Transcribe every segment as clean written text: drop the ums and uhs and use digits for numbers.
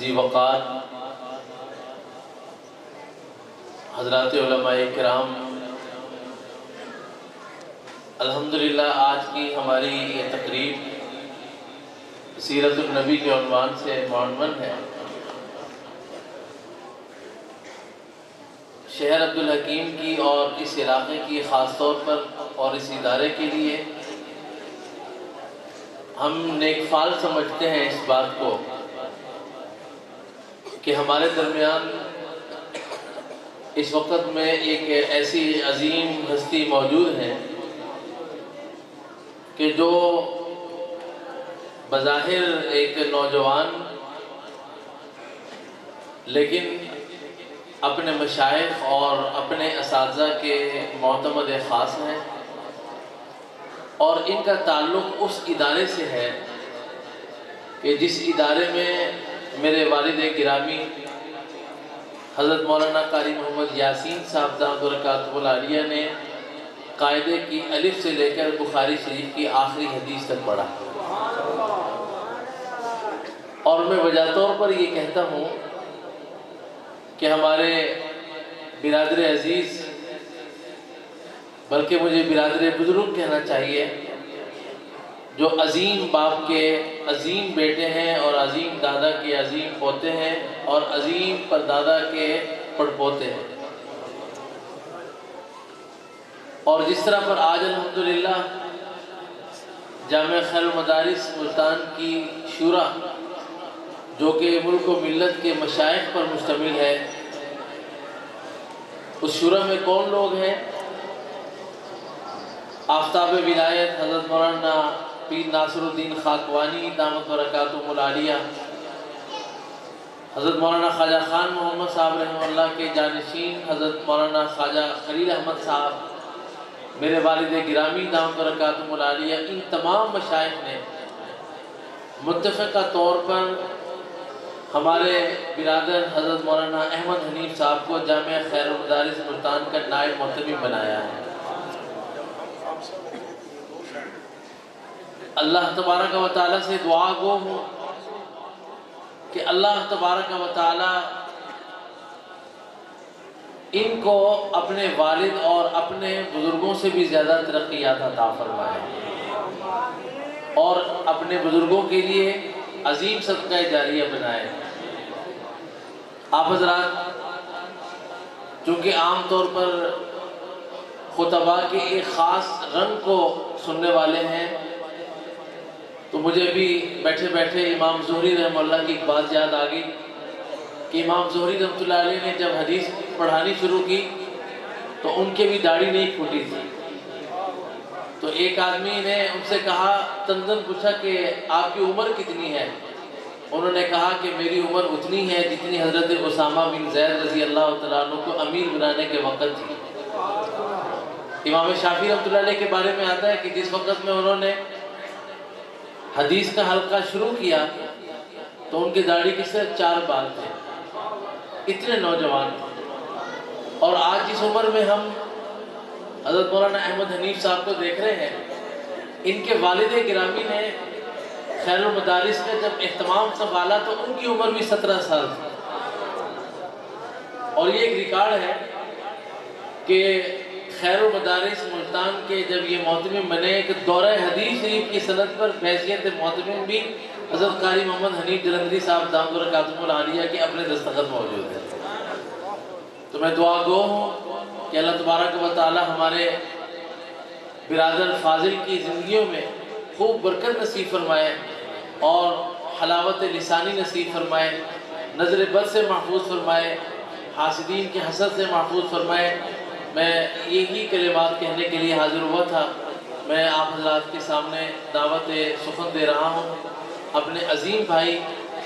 ذی وقار حضرات علماء کرام، الحمدللہ آج کی ہماری یہ تقریب سیرت النبی کے عنوان سے معنون ہے۔ شہر عبدالحکیم کی اور اس علاقے کی خاص طور پر اور اس ادارے کے لیے ہم نیک فال سمجھتے ہیں اس بات کو کہ ہمارے درمیان اس وقت میں ایک ایسی عظیم ہستی موجود ہے کہ جو بظاہر ایک نوجوان لیکن اپنے مشائخ اور اپنے اساتذہ کے معتمد خاص ہیں، اور ان کا تعلق اس ادارے سے ہے کہ جس ادارے میں میرے والد گرامی حضرت مولانا قاری محمد یاسین صاحب دامت برکاتہ العالیہ نے قاعدے کی الف سے لے کر بخاری شریف کی آخری حدیث تک پڑھا، اور میں وجہ طور پر یہ کہتا ہوں کہ ہمارے برادر عزیز، بلکہ مجھے برادر بزرگ کہنا چاہیے، جو عظیم باپ کے عظیم بیٹے ہیں اور عظیم دادا کے عظیم پوتے ہیں اور عظیم پردادا کے پڑپوتے ہیں، اور جس طرح پر آج الحمدللہ جامعہ خیر المدارس ملتان کی شورا جو کہ ملک و ملت کے مشائخ پر مشتمل ہے، اس شورا میں کون لوگ ہیں؟ آفتاب ولایت حضرت مولانا پیر ناصر الدین خاکوانی دامت برکاتہ العالیہ، حضرت مولانا خواجہ خان محمد صاحب رحمہ اللہ کے جانشین حضرت مولانا خواجہ خلیل احمد صاحب، میرے والد گرامی دامت برکاتہ العالیہ، ان تمام مشائخ نے متفقہ طور پر ہمارے برادر حضرت مولانا احمد حنیف صاحب کو جامعہ خیر المدارس ملتان کا نائب محتمم بنایا ہے۔ اللہ تبارک و تعالیٰ سے دعا گو ہوں کہ اللہ تبارک و تعالیٰ ان کو اپنے والد اور اپنے بزرگوں سے بھی زیادہ ترقیات عطا فرمائے اور اپنے بزرگوں کے لیے عظیم صدقہ جاریہ بنائے۔ آپ حضرات چونکہ عام طور پر خطبہ کے ایک خاص رنگ کو سننے والے ہیں، تو مجھے بھی بیٹھے بیٹھے امام زہری رحمہ اللہ کی ایک بات یاد آ گئی کہ امام زہری رحمۃ اللہ علیہ نے جب حدیث پڑھانی شروع کی تو ان کے بھی داڑھی نہیں پھوٹی تھی، تو ایک آدمی نے ان سے کہا، تندن پوچھا کہ آپ کی عمر کتنی ہے؟ انہوں نے کہا کہ میری عمر اتنی ہے جتنی حضرت اسامہ بن زید رضی اللہ تعالیٰ عنہ کو امیر بنانے کے وقت تھی۔ امام شافعی رحمۃ اللہ علیہ کے بارے میں آتا ہے کہ جس وقت میں انہوں نے حدیث کا حلقہ شروع کیا تو ان کی داڑھی کے صرف 4 بال تھے، اتنے نوجوان تھے، اور آج جس عمر میں ہم حضرت مولانا احمد حنیف صاحب کو دیکھ رہے ہیں، ان کے والد گرامی نے خیر المدارس کا جب اہتمام سنبھالا تو ان کی عمر بھی 17 سال تھی، اور یہ ایک ریکارڈ ہے کہ خیر المدارس ملتان کے جب یہ محتمم بنے کہ دورہ حدیث شریف کی سند پر بحیثیت محتمم بھی حضرت قاری محمد حنیف جلندری صاحب دامت برکاتہ العالیہ کے اپنے دستخط موجود ہیں۔ تو میں دعا گو ہوں کہ اللہ تبارک و تعالی ہمارے برادر فاضل کی زندگیوں میں خوب برکت نصیب فرمائے اور حلاوت لسانی نصیب فرمائے، نظر بد سے محفوظ فرمائے، حاسدین کے حسد سے محفوظ فرمائے۔ میں یہی کلمات کہنے کے لیے حاضر ہوا تھا۔ میں آپ حضرات کے سامنے دعوت سخن دے رہا ہوں اپنے عظیم بھائی،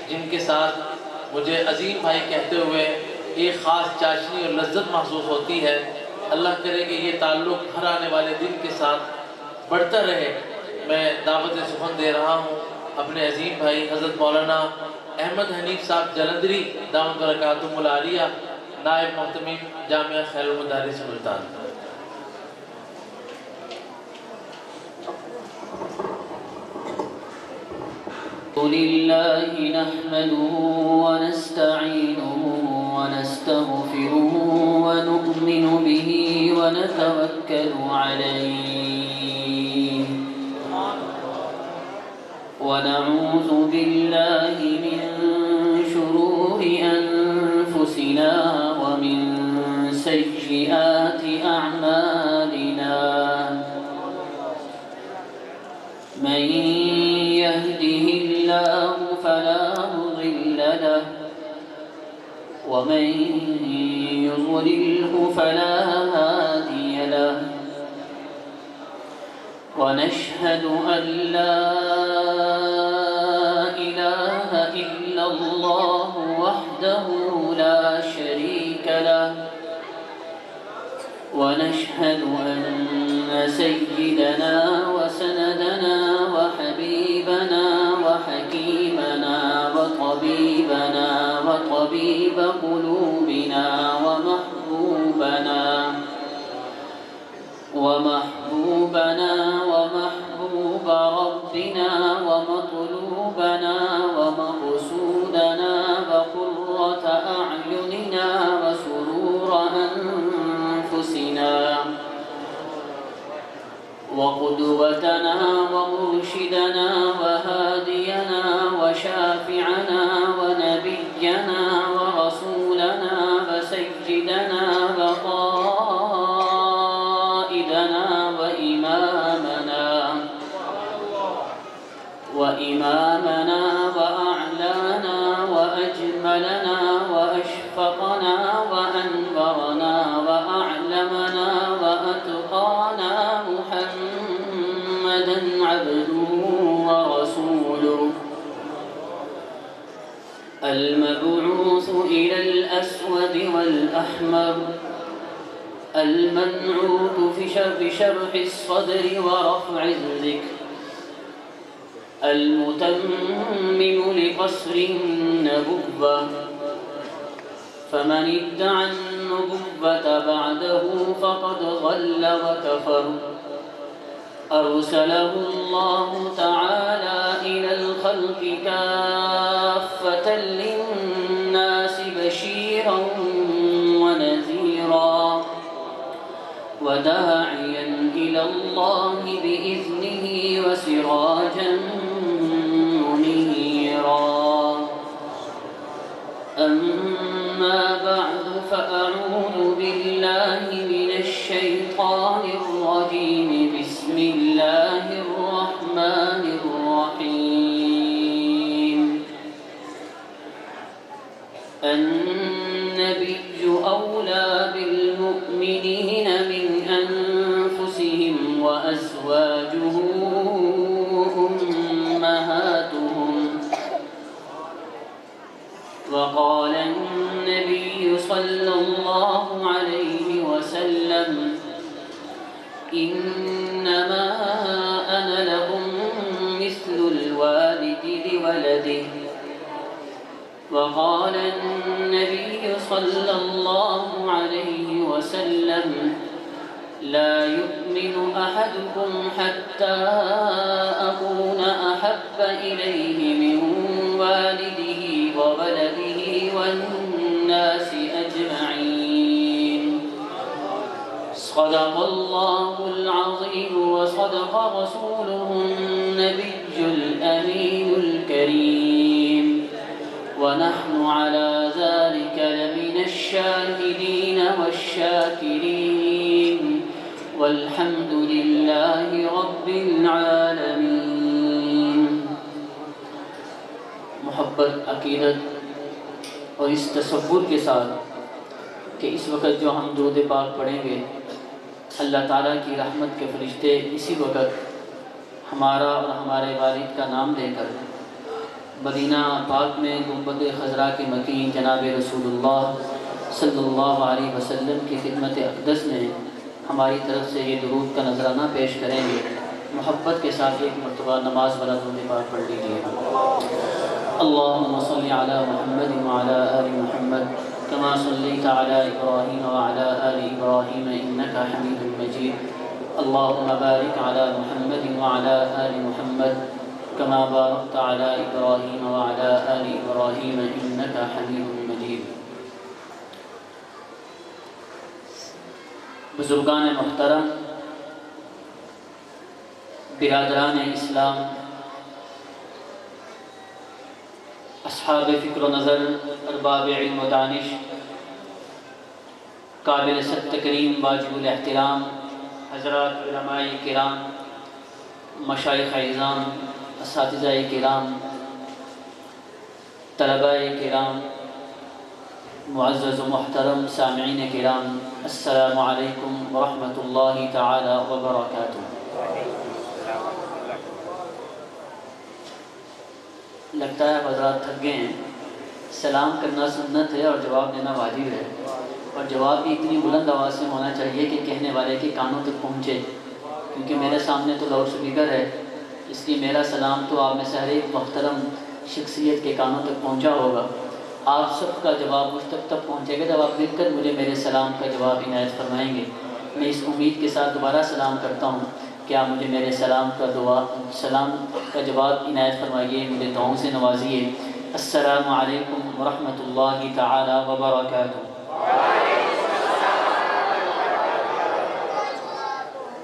جن کے ساتھ مجھے عظیم بھائی کہتے ہوئے ایک خاص چاشنی اور لذت محسوس ہوتی ہے۔ اللہ کرے کہ یہ تعلق ہر آنے والے دن کے ساتھ بڑھتا رہے۔ میں دعوت سخن دے رہا ہوں اپنے عظیم بھائی حضرت مولانا احمد حنیف صاحب جلندری دامت برکاتہ العالیہ، نائب محتمم جامعہ خیر المدارس ملتان۔ لله نحمده ونستعينه ونستغفره ونؤمن به ونتوكل عليه ونعوذ بالله من شرور أنفسنا ومن سيئات أعمالنا من يهده الله فلا مضل له ومن يضلله فلا هادي له ونشهد أن لا إله إلا الله وحده لا شريك له ونشهد أن سيدنا وسندنا وحبيبنا وحكيمنا وطبيبنا وطبيب قلوبنا ومحبوبنا ومحبوب ربنا ومطلوبنا ومقصودنا وقرة أعيننا وسرور أنفسنا وقدوتنا ومرشدنا وهادينا وشافعنا ونبينا ورسولنا وسيدنا وقائدنا وإمامنا وأعلانا وأجملنا وأشفقنا وأنبرنا وأعلمنا وأتقانا محمدا عبده ورسوله المبعوث إلى الأسود والأحمر المنعوت في شرح الصدر ورفع الذكر المتمم لقصر النبوة فمن ادعى النبوة بعده فقد ضل وكفر أرسله الله تعالى إلى الخلق كافة للناس بشيرا ونذيرا وداعيا إلى الله بإذنه وسراجا منيرا أما بعد فأعوذ بالله من الشيطان الرجيم بسم الله الرحمن الرحيم النبي أولى بالمؤمنين من أنفسهم وأزواجه أمهاتهم وقال النبي صلى الله عليه وسلم إنما أنا لكم مثل الوالد لولده وقال النبي صلى الله عليه وسلم لا يؤمن أحدكم حتى أكون أحب إليه من والده وولده والناس أجمعين صدق الله العظيم وصدق رسوله النبي الأمين الكريم ونحن على ذلك لمن الشاهدين والشاكرين والحمد لله رب العالمين. محبت، عقیدت اور اس تصور کے ساتھ کہ اس وقت جو ہم درود پاک پڑھیں گے اللہ تعالیٰ کی رحمت کے فرشتے اسی وقت ہمارا اور ہمارے والد کا نام لے کر مدینہ پاک میں گنبد خضرا کے مکین جناب رسول اللہ صلی اللہ علیہ وسلم کی خدمت اقدس میں ہماری طرف سے یہ درود کا نذرانہ پیش کریں گے. محبت کے ساتھ ایک مرتبہ نماز والا درود پاک پڑھ لیجیے. اللهم صل على محمد وعلى آل محمد كما صليت على إبراهيم وعلى آل إبراهيم إنك حميد مجيد. اللهم بارك على محمد وعلى آل محمد كما باركت على إبراهيم وعلى آل إبراهيم إنك حميد مجيد. بزرگان محترم، برادران اسلام، اصحاب فکر و نظر، ارباب علم و دانش، قابل صد تکریم، واجب الاحترام حضرات علماء کرام، مشائخ اعظام، اساتذہ کرام، طلباء کرام، معزز و محترم سامعین کرام، السلام علیکم ورحمۃ اللہ تعالی وبرکاتہ۔ لگتا ہے حضرات تھک گئے ہیں۔ سلام کرنا سنت ہے اور جواب دینا واجب ہے، اور جواب بھی اتنی بلند آواز سے ہونا چاہیے کہ کہنے والے کے کانوں تک پہنچے، کیونکہ میرے سامنے تو لاؤڈ اسپیکر ہے، اس لیے میرا سلام تو آپ میں سے ہر ایک محترم شخصیت کے کانوں تک پہنچا ہوگا۔ آپ سب کا جواب مجھ تک تب پہنچے گا جب آپ مل کر مجھے میرے سلام کا جواب عنایت فرمائیں گے۔ میں اس امید کے ساتھ دوبارہ سلام کرتا ہوں کہ آپ مجھے میرے سلام کا جواب عنایت فرمائیے، مجھے دعاؤں سے نوازیے۔ السلام علیکم ورحمۃ اللہ تعالی وبرکاتہ۔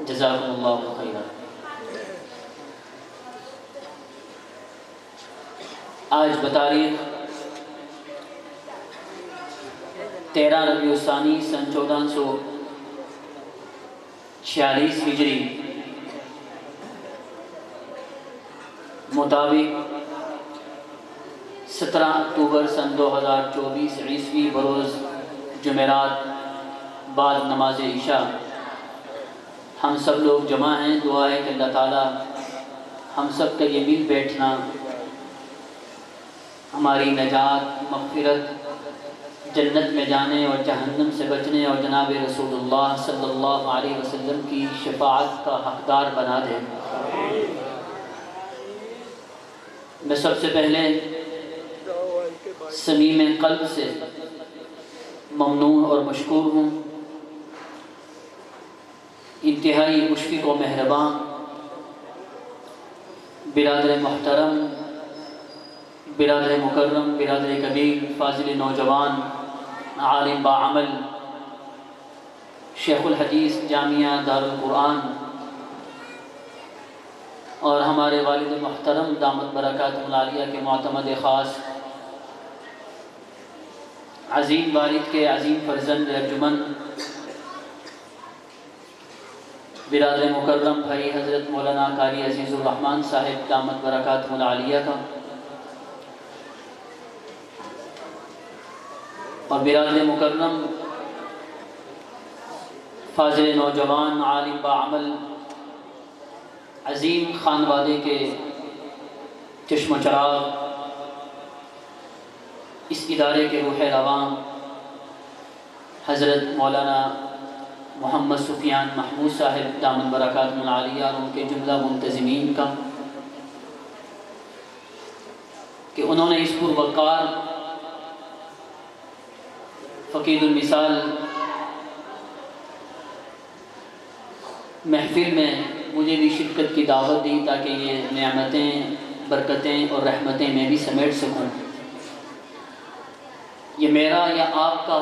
جزاکم اللہ خیرا۔ آج بتاریخ 13 ربیع الثانی سن 1446 ہجری مطابق 17 اکتوبر سن 2024 عیسوی بروز جمعرات بعد نماز عشاء ہم سب لوگ جمع ہیں۔ دعا ہے کہ اللہ تعالی ہم سب کا یہ مل بیٹھنا ہماری نجات، مغفرت، جنت میں جانے اور جہنم سے بچنے اور جناب رسول اللہ صلی اللہ علیہ وسلم کی شفاعت کا حقدار بنا دے۔ میں سب سے پہلے صمیم قلب سے ممنون اور مشکور ہوں، انتہائی مشفق و مہربان برادر محترم، برادر مکرم، برادر کبیر، فاضل نوجوان، عالم باعمل، شیخ الحدیث جامعہ دارالقرآن، اور ہمارے والد محترم دامت برکاتہ العالیہ کے معتمد خاص، عظیم والد کے عظیم فرزند ارجمند، برادر مکرم بھائی حضرت مولانا قاری عزیز الرحمن صاحب دامت برکاتہ العالیہ کا، اور برادر مکرم فاضل نوجوان، عالم باعمل، عظیم خانوادے کے چشم و چراغ، اس ادارے کے روح رواں حضرت مولانا محمد سفیان محمود صاحب دامت برکاتہ العالیہ اور ان کے جملہ منتظمین کا، کہ انہوں نے اس پروقار فقید المثال محفل میں مجھے بھی شرکت کی دعوت دی تاکہ یہ نعمتیں، برکتیں اور رحمتیں میں بھی سمیٹ سکوں۔ یہ میرا یا آپ کا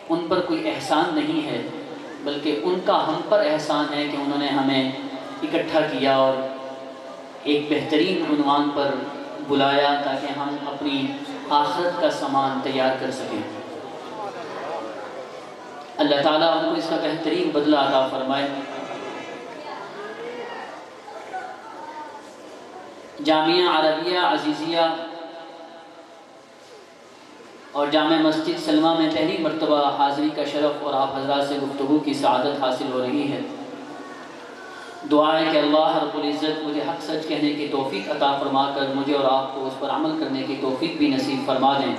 ان پر کوئی احسان نہیں ہے، بلکہ ان کا ہم پر احسان ہے کہ انہوں نے ہمیں اکٹھا کیا اور ایک بہترین عنوان پر بلایا تاکہ ہم اپنی آخرت کا سامان تیار کر سکیں۔ اللہ تعالیٰ ان کو اس کا بہترین بدلہ عطا فرمائے۔ جامعہ عربیہ عزیزیہ اور جامع مسجد سلمہ میں پہلی مرتبہ حاضری کا شرف اور آپ حضرات سے گفتگو کی سعادت حاصل ہو رہی ہے۔ دعا ہے کہ اللہ رب العزت مجھے حق سچ کہنے کی توفیق عطا فرما کر مجھے اور آپ کو اس پر عمل کرنے کی توفیق بھی نصیب فرما دیں۔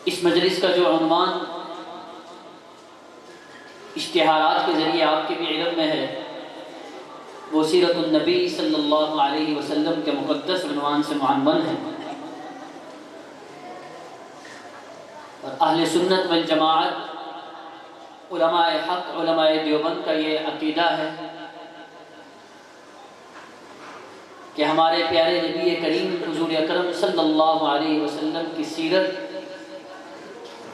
اس مجلس کا جو عنوان اشتہارات کے ذریعے آپ کے بھی علم میں ہے، وہ سیرت النبی صلی اللہ علیہ وسلم کے مقدس عنوان سے معنون ہے، اور اہل سنت والجماعت علماء حق علماء دیوبند کا یہ عقیدہ ہے کہ ہمارے پیارے نبی کریم حضور اکرم صلی اللہ علیہ وسلم کی سیرت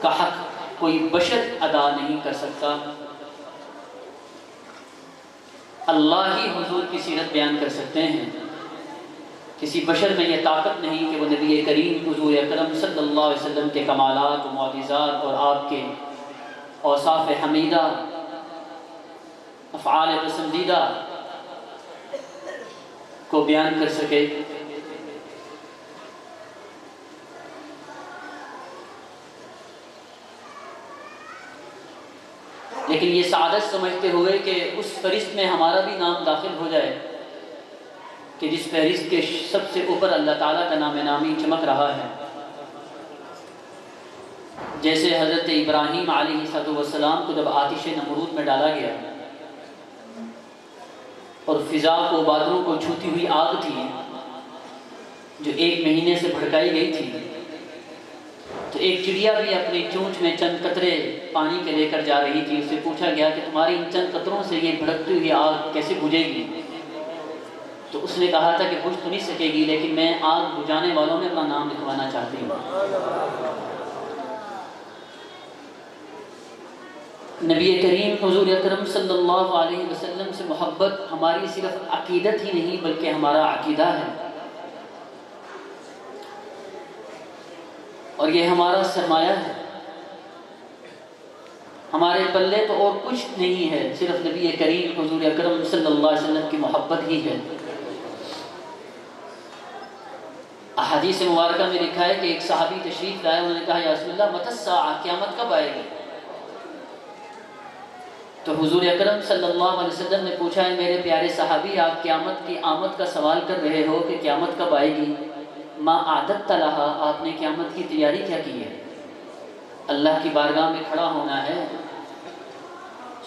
کا حق کوئی بشر ادا نہیں کر سکتا، اللہ ہی حضور کی سیرت بیان کر سکتے ہیں۔ کسی بشر میں یہ طاقت نہیں کہ وہ نبی کریم حضور اکرم صلی اللہ علیہ وسلم کے کمالات و معجزات اور آپ کے اوصاف حمیدہ، افعال پسندیدہ کو بیان کر سکے۔ لیکن یہ سعادت سمجھتے ہوئے کہ اس فہرست میں ہمارا بھی نام داخل ہو جائے کہ جس فہرست کے سب سے اوپر اللہ تعالیٰ کا نام نامی چمک رہا ہے، جیسے حضرت ابراہیم علیہ السلام کو جب آتش نمرود میں ڈالا گیا اور فضا کو بادلوں کو چھوتی ہوئی آگ تھی جو 1 مہینے سے بھڑکائی گئی تھی، تو ایک چڑیا بھی اپنی چونچ میں چند قطرے پانی کے لے کر جا رہی تھی۔ اس سے پوچھا گیا کہ تمہاری ان چند قطروں سے یہ بھڑکتی ہوئی آگ کیسے بجھے گی؟ تو اس نے کہا تھا کہ بجھ تو نہیں سکے گی، لیکن میں آگ بجھانے والوں میں اپنا نام لکھوانا چاہتی ہوں۔ نبی کریم حضور اکرم صلی اللہ علیہ وسلم سے محبت ہماری صرف عقیدت ہی نہیں بلکہ ہمارا عقیدہ ہے، اور یہ ہمارا سرمایہ ہے۔ ہمارے پلے تو اور کچھ نہیں ہے، صرف نبی کریم حضور اکرم صلی اللہ علیہ وسلم کی محبت ہی ہے۔ احادیث مبارکہ میں لکھا ہے کہ ایک صحابی تشریف لائے، انہوں نے کہا یا رسول اللہ متی الساعہ، قیامت کب آئے گی؟ تو حضور اکرم صلی اللہ علیہ وسلم نے پوچھا ہے میرے پیارے صحابی، آپ قیامت کی آمد کا سوال کر رہے ہو کہ قیامت کب آئے گی؟ ما اعددت لہا، آپ نے قیامت کی تیاری کیا کی ہے؟ اللہ کی بارگاہ میں کھڑا ہونا ہے،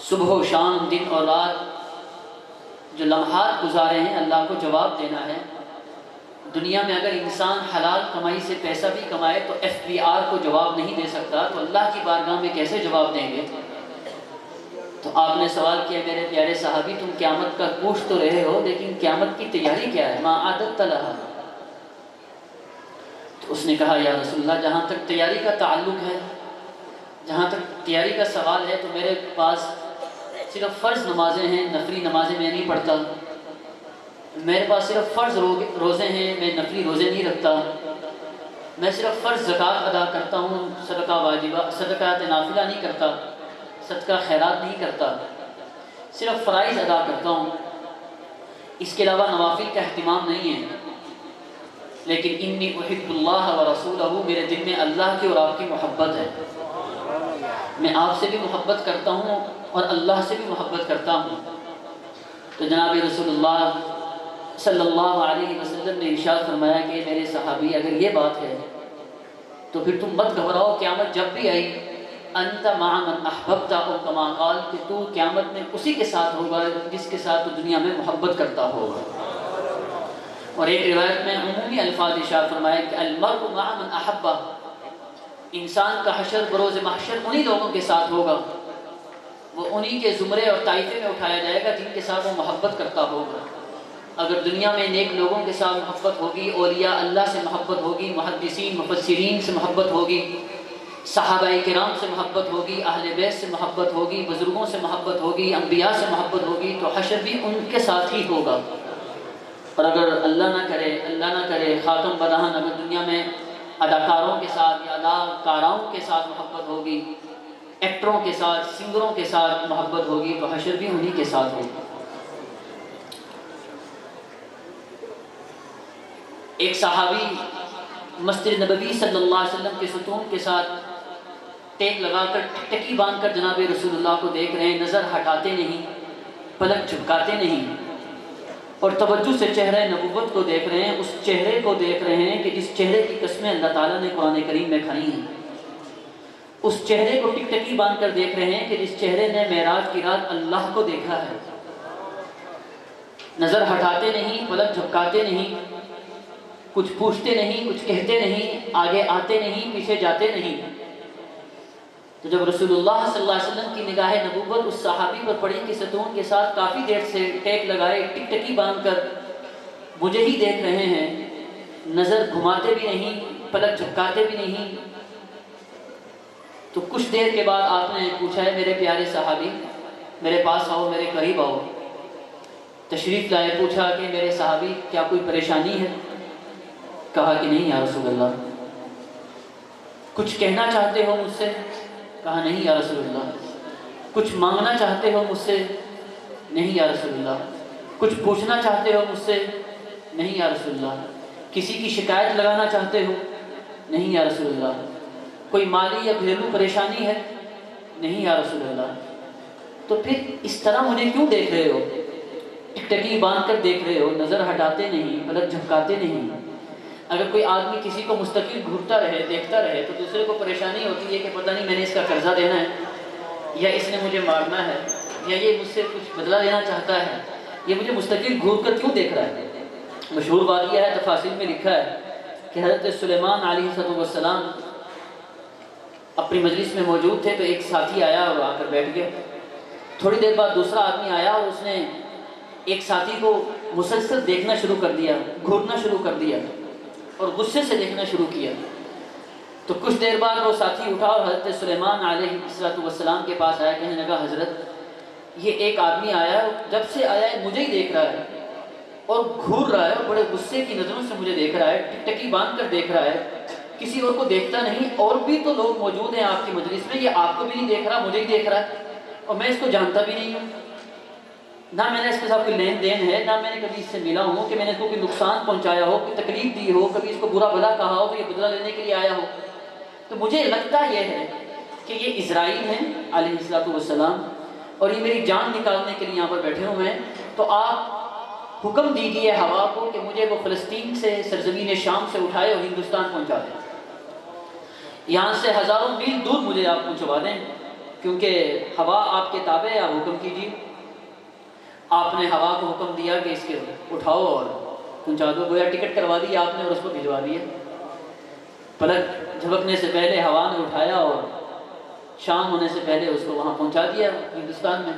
صبح و شام دن اور رات جو لمحات گزارے ہیں اللہ کو جواب دینا ہے۔ دنیا میں اگر انسان حلال کمائی سے پیسہ بھی کمائے تو FBR کو جواب نہیں دے سکتا، تو اللہ کی بارگاہ میں کیسے جواب دیں گے؟ تو آپ نے سوال کیا میرے پیارے صحابی، تم قیامت کا پوچھ تو رہے ہو لیکن قیامت کی تیاری کیا ہے؟ ما اعددت لہا۔ تو اس نے کہا یا رسول اللہ جہاں تک تیاری کا تعلق ہے، جہاں تک تیاری کا سوال ہے تو میرے پاس صرف فرض نمازیں ہیں، نفلی نمازیں میں نہیں پڑھتا۔ میرے پاس صرف فرض روزے ہیں، میں نفلی روزے نہیں رکھتا۔ میں صرف فرض زکوٰۃ ادا کرتا ہوں، صدقہ واجبہ صدقات نافلہ نہیں کرتا، صدقہ خیرات نہیں کرتا، صرف فرائض ادا کرتا ہوں، اس کے علاوہ نوافل کا اہتمام نہیں ہے۔ لیکن انی احب اللہ و رسولہ، میرے دل میں اللہ کی اور آپ کی محبت ہے، میں آپ سے بھی محبت کرتا ہوں اور اللہ سے بھی محبت کرتا ہوں۔ تو جناب رسول اللہ صلی اللہ علیہ وسلم نے ارشاد فرمایا کہ میرے صحابی اگر یہ بات ہے تو پھر تم مت گھبراؤ، قیامت جب بھی آئی انت مع من احببت، اور کما قال کہ تو قیامت میں اسی کے ساتھ ہوگا جس کے ساتھ تو دنیا میں محبت کرتا ہوگا۔ اور ایک روایت میں عمومی الفاظ ارشاد فرمایا کہ المرء مع من احبہ، انسان کا حشر بروز محشر انہی لوگوں کے ساتھ ہوگا، وہ انہی کے زمرے اور طائفے میں اٹھایا جائے گا جن کے ساتھ وہ محبت کرتا ہوگا۔ اگر دنیا میں نیک لوگوں کے ساتھ محبت ہوگی، اولیاء اللہ سے محبت ہوگی، محدثین مفسرین سے محبت ہوگی، صحابہ کرام سے محبت ہوگی، اہل بیت سے محبت ہوگی، بزرگوں سے محبت ہوگی، انبیاء سے محبت ہوگی، تو حشر بھی ان کے ساتھ ہی ہوگا۔ اور اگر اللہ نہ کرے خاتم بدہن اگر دنیا میں اداکاروں کے ساتھ یا اداکاراؤں کے ساتھ محبت ہوگی، ایکٹروں کے ساتھ، سنگروں کے ساتھ محبت ہوگی، تو حشر بھی انہی کے ساتھ ہوگی۔ ایک صحابی مسجد نبوی صلی اللہ علیہ وسلم کے ستون کے ساتھ ٹیک لگا کر ٹکی باندھ کر جناب رسول اللہ کو دیکھ رہے ہیں، نظر ہٹاتے نہیں، پلک جھپکاتے نہیں، اور توجہ سے چہرہ نبوت کو دیکھ رہے ہیں، اس چہرے کو دیکھ رہے ہیں کہ جس چہرے کی قسمیں اللہ تعالیٰ نے قرآن کریم میں کھائی ہیں، اس چہرے کو ٹک ٹکی باندھ کر دیکھ رہے ہیں کہ جس چہرے نے معراج کی رات اللہ کو دیکھا ہے۔ نظر ہٹاتے نہیں، پلک جھپکاتے نہیں، کچھ پوچھتے نہیں، کچھ کہتے نہیں، آگے آتے نہیں، پیچھے جاتے نہیں، تو جب رسول اللہ صلی اللہ علیہ وسلم کی نگاہ نبوت اس صحابی پر پڑی کہ ستون کے ساتھ کافی دیر سے ٹیک لگائے ٹک ٹکی باندھ کر مجھے ہی دیکھ رہے ہیں، نظر گھماتے بھی نہیں، پلک جھپکاتے بھی نہیں، تو کچھ دیر کے بعد آپ نے پوچھا ہے میرے پیارے صحابی میرے پاس آؤ، میرے قریب آؤ، تشریف لائے، پوچھا کہ میرے صحابی کیا کوئی پریشانی ہے؟ کہا کہ نہیں یا رسول اللہ۔ کچھ کہنا چاہتے ہو مجھ سے؟ کہا نہیں یا رسول اللہ۔ کچھ مانگنا چاہتے ہو مجھ سے؟ نہیں یا رسول اللہ۔ کچھ پوچھنا چاہتے ہو مجھ سے؟ نہیں یا رسول اللہ۔ کسی کی شکایت لگانا چاہتے ہو؟ نہیں یا رسول اللہ۔ کوئی مالی یا گھریلو پریشانی ہے؟ نہیں یا رسول اللہ۔ تو پھر اس طرح مجھے کیوں دیکھ رہے ہو؟ ٹکٹکی باندھ کر دیکھ رہے ہو، نظر ہٹاتے نہیں، پلک جھپکاتے نہیں۔ اگر کوئی آدمی کسی کو مستقل گھورتا رہے، دیکھتا رہے، تو دوسرے کو پریشانی ہوتی ہے کہ پتہ نہیں میں نے اس کا قرضہ دینا ہے، یا اس نے مجھے مارنا ہے، یا یہ مجھ سے کچھ بدلہ لینا چاہتا ہے، یہ مجھے مستقل گھور کر کیوں دیکھ رہا ہے۔ مشہور واقعہ ہے، تفاسیر میں لکھا ہے کہ حضرت سلیمان علیہ السلام اپنی مجلس میں موجود تھے تو ایک ساتھی آیا اور آ کر بیٹھ گیا۔ تھوڑی دیر بعد دوسرا آدمی آیا اور اس نے ایک ساتھی کو مسلسل دیکھنا شروع کر دیا، گھورنا شروع کر دیا اور غصے سے دیکھنا شروع کیا۔ تو کچھ دیر بعد وہ ساتھی اٹھا اور حضرت سلیمان علیہ السلام کے پاس آیا، کہنے لگا حضرت یہ ایک آدمی آیا، جب سے آیا ہے مجھے ہی دیکھ رہا ہے اور گھور رہا ہے اور بڑے غصے کی نظروں سے مجھے دیکھ رہا ہے، ٹکٹکی باندھ کر دیکھ رہا ہے، کسی اور کو دیکھتا نہیں، اور بھی تو لوگ موجود ہیں آپ کی مجلس میں، یہ آپ کو بھی نہیں دیکھ رہا، مجھے ہی دیکھ رہا ہے، اور میں اس کو جانتا بھی نہیں ہوں، نہ میں نے اس کے ساتھ کوئی لین دین ہے، نہ میں نے کبھی اس سے ملا ہوں کہ میں نے اس کو کوئی نقصان پہنچایا ہو، کوئی تکلیف دی ہو، کبھی اس کو برا بھلا کہا ہو تو یہ بدلہ لینے کے لیے آیا ہو۔ تو مجھے لگتا یہ ہے کہ یہ اسرائیل ہیں علیہ السلام اور یہ میری جان نکالنے کے لیے یہاں پر بیٹھے ہوئے ہیں، تو آپ حکم دیجیے ہوا کو کہ مجھے وہ فلسطین سے سرزمین شام سے اٹھائے اور ہندوستان پہنچا دیں، یہاں سے ہزاروں میل دور مجھے آپ پہنچوا دیں، کیونکہ ہوا آپ کے تابع ہے، آپ حکم کیجیے۔ آپ نے ہوا کو حکم دیا کہ اس کے اٹھاؤ اور پہنچا دو، گویا ٹکٹ کروا دی آپ نے اور اس کو بھجوا دیا۔ پلک جھپکنے سے پہلے ہوا نے اٹھایا اور شام ہونے سے پہلے اس کو وہاں پہنچا دیا ہندوستان میں۔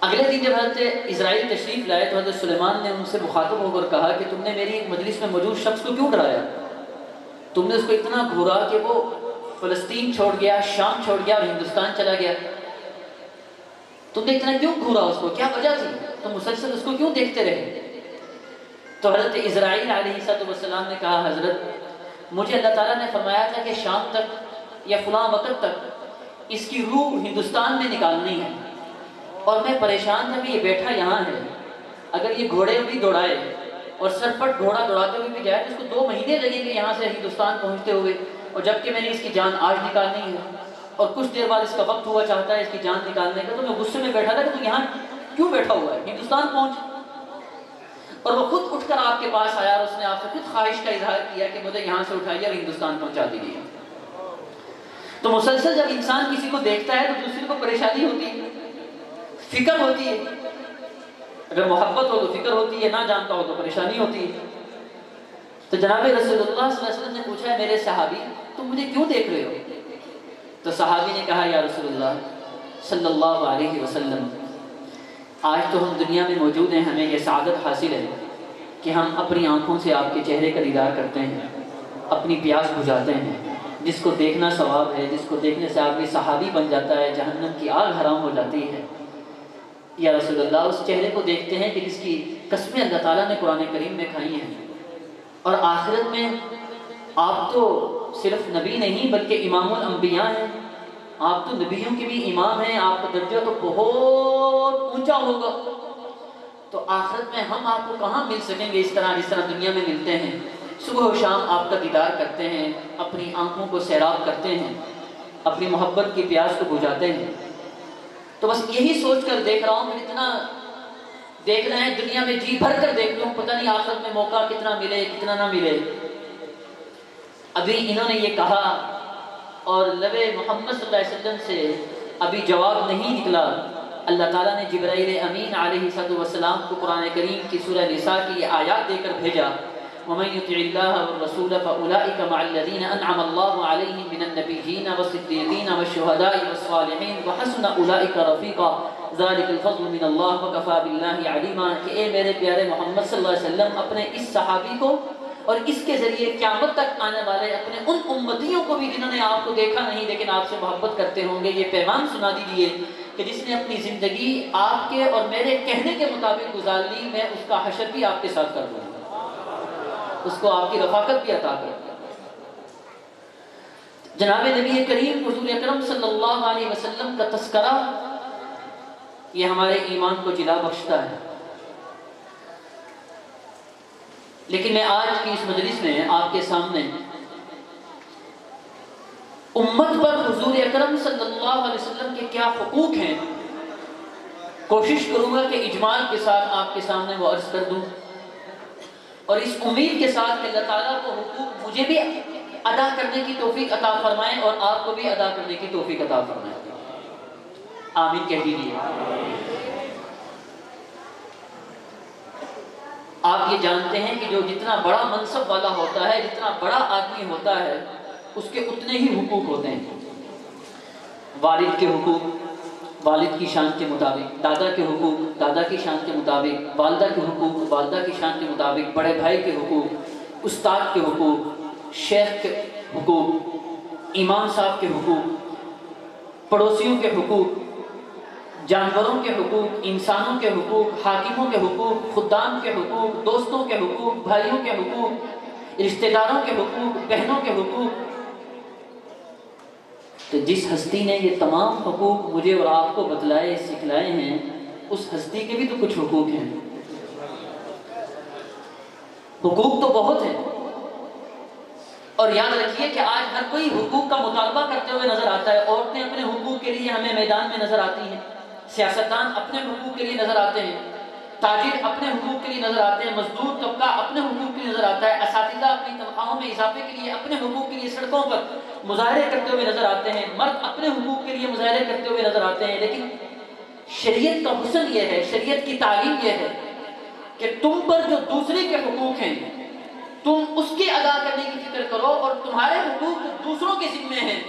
اگلے دن جب حضرت اسرائیل تشریف لائے تو حضرت سلیمان نے ان سے مخاطب ہو کر کہا کہ تم نے میری مجلس میں موجود شخص کو کیوں ڈرایا؟ تم نے اس کو اتنا گھورا کہ وہ فلسطین چھوڑ گیا، شام چھوڑ گیا اور ہندوستان چلا گیا۔ تم نے اتنا کیوں گھورا اس کو؟ کیا وجہ تھی؟ تم مسلسل اس کو کیوں دیکھتے رہے؟ تو حضرت اسرائیل علیہ السلام نے کہا حضرت مجھے اللہ تعالیٰ نے فرمایا تھا کہ شام تک یا فلاں وقت تک اس کی روح ہندوستان میں نکالنی ہے، اور میں پریشان تھا کہ یہ بیٹھا یہاں ہے، اگر یہ گھوڑے بھی دوڑائے اور سرپٹ گھوڑا دوڑاتے ہوئے بھی جائے تو اس کو 2 مہینے لگیں گے یہاں سے ہندوستان پہنچتے ہوئے، اور جبکہ میں نے اس کی جان آج نکالنی ہے اور کچھ دیر بعد اس کا وقت ہوا چاہتا ہے اس کی جان نکالنے کا، تو میں غصے میں بیٹھا تھا کہ تو یہاں کیوں بیٹھا ہوا ہے، ہندوستان پہنچ۔ اور وہ خود اٹھ کر آپ کے پاس آیا اور اس نے آپ سے خود خواہش کا اظہار کیا کہ مجھے یہاں سے اٹھائیے اور ہندوستان پہنچا دیجیے۔ تو مسلسل جب انسان کسی کو دیکھتا ہے تو دوسرے کو پریشانی ہوتی ہے، فکر ہوتی ہے، اگر محبت ہو تو فکر ہوتی ہے، نہ جانتا ہو تو پریشانی ہوتی ہے۔ تو جناب رسول اللہ صلی اللہ علیہ وسلم نے پوچھا ہے میرے صحابی تم مجھے کیوں دیکھ رہے ہو؟ تو صحابی نے کہا یا رسول اللہ صلی اللہ علیہ وسلم آج تو ہم دنیا میں موجود ہیں، ہمیں یہ سعادت حاصل ہے کہ ہم اپنی آنکھوں سے آپ کے چہرے کا دیدار کرتے ہیں، اپنی پیاس بجھاتے ہیں، جس کو دیکھنا ثواب ہے، جس کو دیکھنے سے آدمی صحابی بن جاتا ہے، جہنم کی آگ حرام ہو جاتی ہے۔ یا رسول اللہ اس چہرے کو دیکھتے ہیں کہ جس کی قسمیں اللہ تعالیٰ نے قرآن کریم میں کھائی ہیں، اور آخرت میں آپ تو صرف نبی نہیں بلکہ امام الانبیاء ہیں، آپ تو نبیوں کے بھی امام ہیں، آپ کا درجہ تو بہت اونچا ہوگا، تو آخرت میں ہم آپ کو کہاں مل سکیں گے اس طرح جس طرح دنیا میں ملتے ہیں، صبح و شام آپ کا دیدار کرتے ہیں، اپنی آنکھوں کو سیراب کرتے ہیں، اپنی محبت کی پیاس کو بجھاتے ہیں۔ تو بس یہی سوچ کر دیکھ رہا ہوں کہ اتنا دیکھ رہے ہیں دنیا میں، جی بھر کر دیکھ لوں، پتہ نہیں آخرت میں موقع کتنا ملے کتنا نہ ملے۔ ابھی انہوں نے یہ کہا اور لب محمد صلی اللہ علیہ وسلم سے ابھی جواب نہیں نکلا، اللہ تعالیٰ نے جبرائیل امین علیہ السلام کو قرآن کریم کی سورہ نساء کی آیات دے کر بھیجا، ومن يطع الله والرسول فأولئك مع الذين أنعم الله عليهم من النبيين والصديقين والشهداء والصالحين وحسن أولئك رفيقا ذلك الفضل من اللہ وکفى باللہ علیما. کہ اے میرے پیارے محمد صلی اللہ علیہ وسلم اپنے اس صحابی کو اور اس کے ذریعے قیامت تک آنے والے اپنے ان امتیوں کو بھی جنہوں نے آپ کو دیکھا نہیں لیکن آپ سے محبت کرتے ہوں گے، یہ پیغام سنا دیجیے کہ جس نے اپنی زندگی آپ کے اور میرے کہنے کے مطابق گزار لی، میں اس کا حشر بھی آپ کے ساتھ کر دوں گا، اس کو آپ کی رفاقت بھی عطا کر دوں گا. جناب نبی کریم حضور اکرم صلی اللہ علیہ وسلم کا تذکرہ یہ ہمارے ایمان کو جلا بخشتا ہے. لیکن میں آج کی اس مجلس میں آپ کے سامنے امت پر حضور اکرم صلی اللہ علیہ وسلم کے کیا حقوق ہیں کوشش کروں گا کہ اجمال کے ساتھ آپ کے سامنے وہ عرض کر دوں، اور اس امید کے ساتھ کہ اللہ تعالیٰ کو حقوق مجھے بھی ادا کرنے کی توفیق عطا فرمائیں اور آپ کو بھی ادا کرنے کی توفیق عطا فرمائیں. آمین کہہ دیجیے. آپ یہ جانتے ہیں کہ جو جتنا بڑا منصب والا ہوتا ہے، جتنا بڑا آدمی ہوتا ہے، اس کے اتنے ہی حقوق ہوتے ہیں. والد کے حقوق والد کی شان کے مطابق، دادا کے حقوق دادا کی شان کے مطابق، والدہ کے حقوق والدہ کی شان کے مطابق، بڑے بھائی کے حقوق، استاد کے حقوق، شیخ کے حقوق، امام صاحب کے حقوق، پڑوسیوں کے حقوق، جانوروں کے حقوق، انسانوں کے حقوق، حاکموں کے حقوق، خدام کے حقوق، دوستوں کے حقوق، بھائیوں کے حقوق، رشتہ داروں کے حقوق، بہنوں کے حقوق. تو جس ہستی نے یہ تمام حقوق مجھے اور آپ کو بتلائے سکھلائے ہیں، اس ہستی کے بھی تو کچھ حقوق ہیں. حقوق تو بہت ہیں، اور یاد رکھیے کہ آج ہر کوئی حقوق کا مطالبہ کرتے ہوئے نظر آتا ہے. عورتیں اپنے حقوق کے لیے ہمیں میدان میں نظر آتی ہیں، سیاستدان اپنے حقوق کے لیے نظر آتے ہیں، تاجر اپنے حقوق کے لیے نظر آتے ہیں، مزدور طبقہ اپنے حقوق کے لیے نظر آتا ہے، اساتذہ اپنی تنخواہوں میں اضافے کے لیے اپنے حقوق کے لیے سڑکوں پر مظاہرے کرتے ہوئے نظر آتے ہیں، مرد اپنے حقوق کے لیے مظاہرے کرتے ہوئے نظر آتے ہیں. لیکن شریعت کا حسن یہ ہے، شریعت کی تعلیم یہ ہے کہ تم پر جو دوسرے کے حقوق ہیں تم اس کے ادا کرنے کی فکر کرو، اور تمہارے حقوق دوسروں کے ذمے ہیں،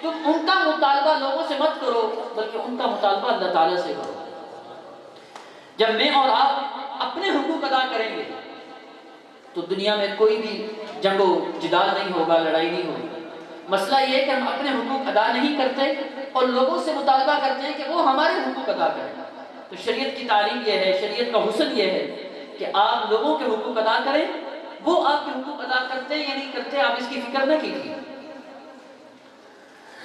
تم ان کا مطالبہ لوگوں سے مت کرو بلکہ ان کا مطالبہ اللہ تعالیٰ سے کرو. جب میں اور آپ اپنے حقوق ادا کریں گے تو دنیا میں کوئی بھی جنگ و جدال نہیں ہوگا، لڑائی نہیں ہوگی. مسئلہ یہ ہے کہ ہم اپنے حقوق ادا نہیں کرتے اور لوگوں سے مطالبہ کرتے ہیں کہ وہ ہمارے حقوق ادا کریں. تو شریعت کی تعلیم یہ ہے، شریعت کا حسن یہ ہے کہ آپ لوگوں کے حقوق ادا کریں، وہ آپ کے حقوق ادا کرتے ہیں یا نہیں کرتے آپ اس کی فکر نہ کیجیے.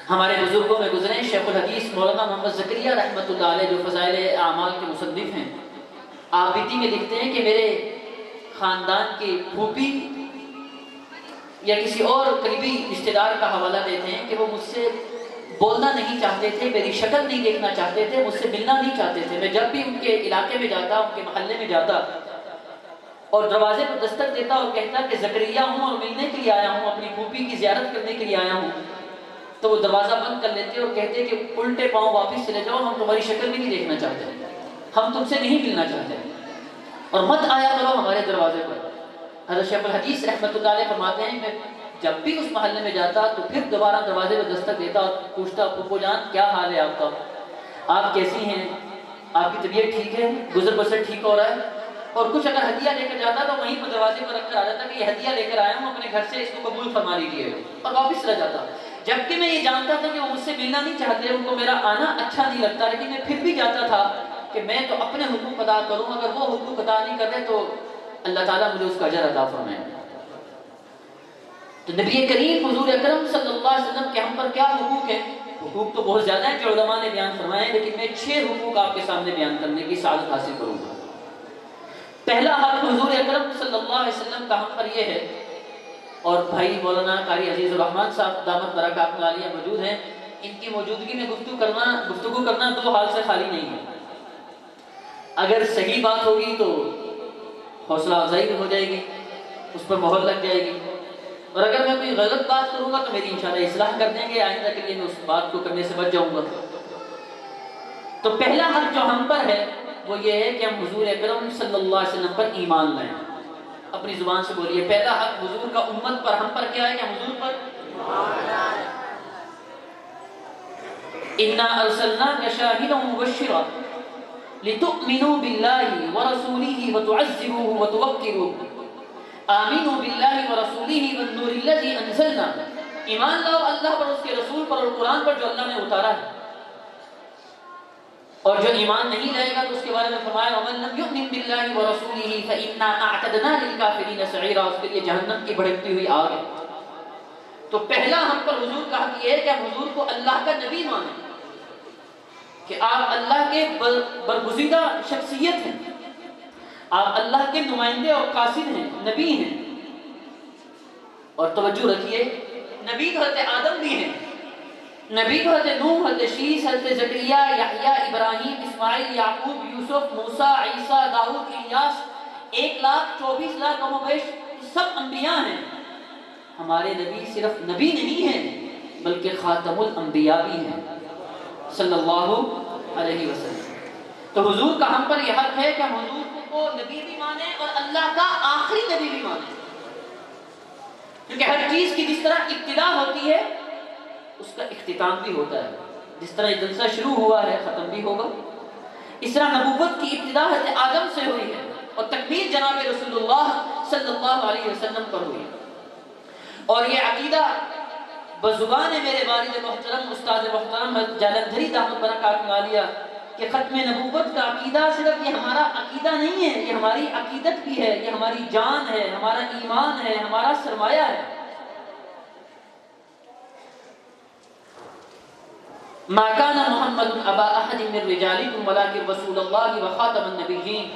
ہمارے بزرگوں میں گزرے شیخ الحدیث مولانا محمد زکریا رحمۃ اللہ علیہ جو فضائل اعمال کے مصنف ہیں، آپ بیتی میں لکھتے ہیں کہ میرے خاندان کی پھوپھی یا کسی اور قریبی رشتہ دار کا حوالہ دیتے ہیں کہ وہ مجھ سے بولنا نہیں چاہتے تھے، میری شکل نہیں دیکھنا چاہتے تھے، مجھ سے ملنا نہیں چاہتے تھے. میں جب بھی ان کے علاقے میں جاتا، ان کے محلے میں جاتا اور دروازے پر دستک دیتا اور کہتا کہ زکریا ہوں اور ملنے کے لیے آیا ہوں، اپنی پھوپھی کی زیارت کرنے کے لیے آیا ہوں، تو وہ دروازہ بند کر لیتے اور کہتے کہ الٹے پاؤں واپس چلے جاؤ، ہم تمہاری شکل بھی نہیں دیکھنا چاہتے، ہم تم سے نہیں ملنا چاہتے، اور مت آیا کرو ہمارے دروازے پر. حضرت شیخ الحدیث رحمۃ اللہ علیہ فرماتے ہیں میں جب بھی اس محلے میں جاتا تو پھر دوبارہ دروازے پر دستک دیتا اور پوچھتا پھوپھو جان کیا حال ہے آپ کا، آپ کیسی ہیں، آپ کی طبیعت ٹھیک ہے، گزر بسر ٹھیک ہو رہا ہے. اور کچھ اگر ہدیہ لے کر جاتا تو وہیں پر دروازے پر رکھ کر آ جاتا کہ یہ ہدیہ لے کر آیا ہوں اپنے گھر سے، اس کو قبول فرما لیجیے، اور واپس چلا جاتا. جبکہ میں یہ جانتا تھا کہ وہ مجھ سے ملنا نہیں چاہتے، ان کو میرا آنا اچھا نہیں لگتا، لیکن میں پھر بھی جاتا تھا کہ میں تو اپنے حقوق ادا کروں، اگر وہ حقوق ادا نہیں کر رہے تو اللہ تعالیٰ مجھے اس کا اجر عطا فرمائے. تو نبی کریم حضور اکرم صلی اللہ علیہ وسلم کے ہم پر کیا حقوق ہیں؟ حقوق تو بہت زیادہ ہیں کہ علماء نے بیان فرمائے ہیں، لیکن میں 6 حقوق آپ کے سامنے بیان کرنے کی سعادت حاصل کروں گا. پہلا حق حضور اکرم صلی اللہ علیہ وسلم کا ہم پر یہ ہے، اور بھائی مولانا قاری عزیز الرحمان صاحب دامت برکات العالیہ موجود ہیں، ان کی موجودگی میں گفتگو کرنا 2 حال سے خالی نہیں ہے. اگر صحیح بات ہوگی تو حوصلہ افزائی ہو جائے گی، اس پر مہر لگ جائے گی، اور اگر میں کوئی غلط بات کروں گا تو میری انشاءاللہ اصلاح کر دیں گے، آئندہ کے لیے میں اس بات کو کرنے سے بچ جاؤں گا. تو پہلا حق جو ہم پر ہے وہ یہ ہے کہ ہم حضور اکرم صلی اللہ علیہ وسلم پر ایمان لائیں. اپنی زبان سے بولیے پہلا حق حضور کا امت پر، ہم پر کیا ہے؟ کہ حضور پر اِنَّا أَرْسَلْنَاكَ شَاهِدًا وَمُبَشِّرًا لِتُؤْمِنُوا بِاللَّهِ وَرَسُولِهِ وَتُعَزِّرُوهُ وَتُوَقِّرُوهُ آمِنُوا بِاللَّهِ وَرَسُولِهِ وَالنُّورِ الَّذِي أَنزَلْنَا، ایمان لاؤ اللہ پر، اس کے رسول پر اور قرآن پر جو اللہ نے اتارا ہے۔ اور جو ایمان نہیں لائے گا تو اس کے بارے میں فرمایا وَمَن لَّمْ يُؤْمِن بِاللَّهِ وَرَسُولِهِ فَإِنَّا أَعْتَدْنَا لِلْكَافِرِينَ سَعِيرًا، اس کے لیے جہنم کی بھڑکتی ہوئی آگ ہے۔ تو پہلا ہم پر حضور کا حق یہ ہے کہ ہم حضور کو اللہ کا نبی مانیں، کہ آپ اللہ کے برگزیدہ شخصیت ہیں، آپ اللہ کے نمائندے اور قاصد ہیں، نبی ہیں۔ اور توجہ رکھیے، نبی تو حضرت آدم بھی ہیں، نبی تو حضرت نوح، حضرت شیس، حضرت زکریا، یحییٰ، ابراہیم، اسماعیل، یعقوب، یوسف، موسیٰ، عیسیٰ، داؤد، الیاس، 1,24,00,000 کم و بیش سب انبیاء ہیں۔ ہمارے نبی صرف نبی نہیں ہیں بلکہ خاتم الانبیاء بھی ہیں صلی اللہ علیہ وسلم۔ تو حضور کا ہم پر یہ حق ہے کہ ہم حضور کو نبی بھی مانیں اور اللہ کا آخری نبی بھی مانیں، کیونکہ ہر چیز کی جس طرح ابتدا ہوتی ہے اس کا اختتام بھی ہوتا ہے، جس طرح یہ جلسہ شروع ہوا ہے ختم بھی ہوگا، اس طرح نبوت کی ابتدا حضرت آدم سے ہوئی ہے اور تکمیل جناب رسول اللہ صلی اللہ علیہ وسلم پر ہوئی۔ اور یہ عقیدہ بزبان میرے والد محترم استاد محترم جالندھری دامت برکاتہ عالیہ کہ ختم نبوت کا عقیدہ صرف یہ ہمارا عقیدہ نہیں ہے، یہ ہماری عقیدت بھی ہے، یہ ہماری جان ہے، ہمارا ایمان ہے، ہمارا سرمایہ ہے۔ ما كان محمد ابا احد من رجالكم ولكن رسول الله وخاتم النبيين۔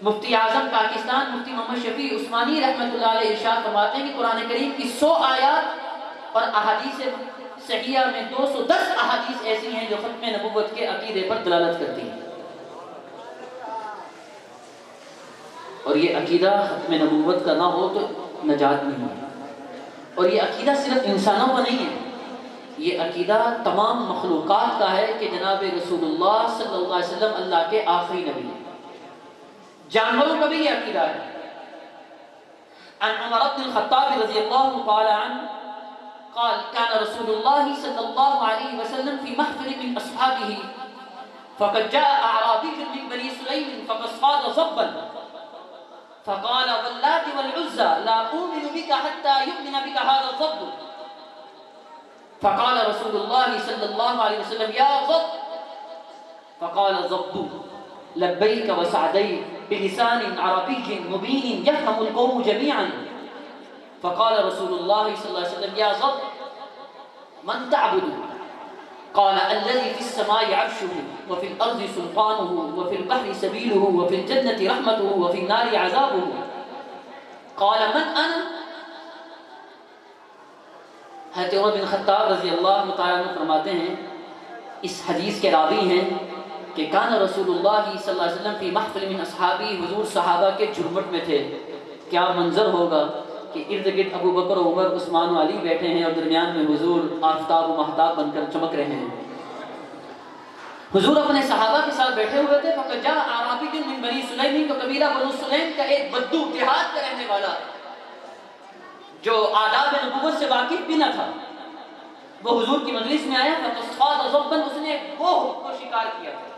مفتی اعظم پاکستان مفتی محمد شفیع عثمانی رحمۃ اللہ علیہ ارشاد فرماتے ہیں کہ قرآن کریم کی 100 آیات اور احادیث صحیحہ میں 210 احادیث ایسی ہیں جو ختم نبوت کے عقیدے پر دلالت کرتی ہیں، اور یہ عقیدہ ختم نبوت کا نہ ہو تو نجات نہیں ہے۔ اور یہ عقیدہ صرف انسانوں کا نہیں ہے، یہ عقیدہ تمام مخلوقات کا ہے کہ جناب رسول اللہ صلی اللہ علیہ وسلم اللہ کے آخری نبی ہیں۔ جانوروں کا بھی یہ عقیدہ ہے۔ عن عمر بن الخطاب رضی اللہ تعالی عنہ قال كان رسول الله صلى الله عليه وسلم في محفل من أصحابه فقد جاء أعرابي من بني سليم فقد صاد ضبا فقال واللات والعزى لا أؤمن بك حتى يؤمن بك هذا الضب فقال رسول الله صلى الله عليه وسلم يا ضب فقال الضب لبيك وسعديك بلسان عربي مبين يفهم القوم جميعا فقال رسول الله صلى الله عليه وسلم يا ضب من تعبد قال الذي في السماء عرشه وفي الأرض سلطانه وفي البحر سبيله وفي الجنة رحمته وفي النار عذابه قال من أنا؟ حضرت عمر بن خطاب رضی اللہ تعالیٰ عنہ فرماتے ہیں، اس حدیث کے راوی ہیں کہ کان رسول اللہ صلی اللہ علیہ وسلم فی محفل من اصحابی، حضور صحابہ کے جھرمٹ میں تھے۔ کیا منظر ہوگا کہ ارد گرد ابو بکر و عمر عثمان و علی بیٹھے ہیں اور درمیان میں حضور آفتاب و مہتاب بن کر چمک رہے ہیں۔ حضور اپنے صحابہ کے ساتھ بیٹھے ہوئے تھے۔ فقد جاء اعرابی من بنی سلیم، تو قبیلہ بنو سلیم کا ایک بدو دیہات کا رہنے والا جو آداب نبوت سے واقف بھی نہ تھا، وہ حضور کی مجلس میں آیا۔ فصاد ضبا، اس نے گوہ کو شکار کیا تھا،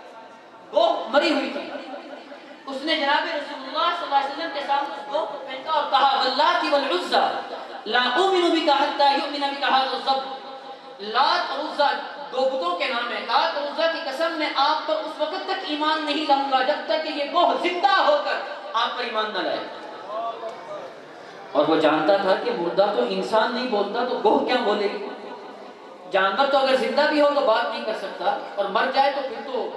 گوہ مری ہوئی تھی۔ اس نے جناب رسول اللہ صلی اللہ علیہ وسلم کے سامنے اس گوہ کو پھینکا اور کہا واللات والعزى لا اؤمن بك حتى يؤمن بك هذا الضب۔ لات اور عزا دو بتوں کے نام ہے، لات اور عزا کی قسم میں آپ پر اس وقت تک ایمان نہیں لاؤں گا جب تک کہ یہ گوہ زندہ ہو کر آپ پر ایمان نہ لائے۔ اور وہ جانتا تھا کہ مردہ تو انسان نہیں بولتا تو گوہ کیا بولے گی؟ جانور تو اگر زندہ بھی ہو تو بات نہیں کر سکتا، اور مر جائے تو پھر تو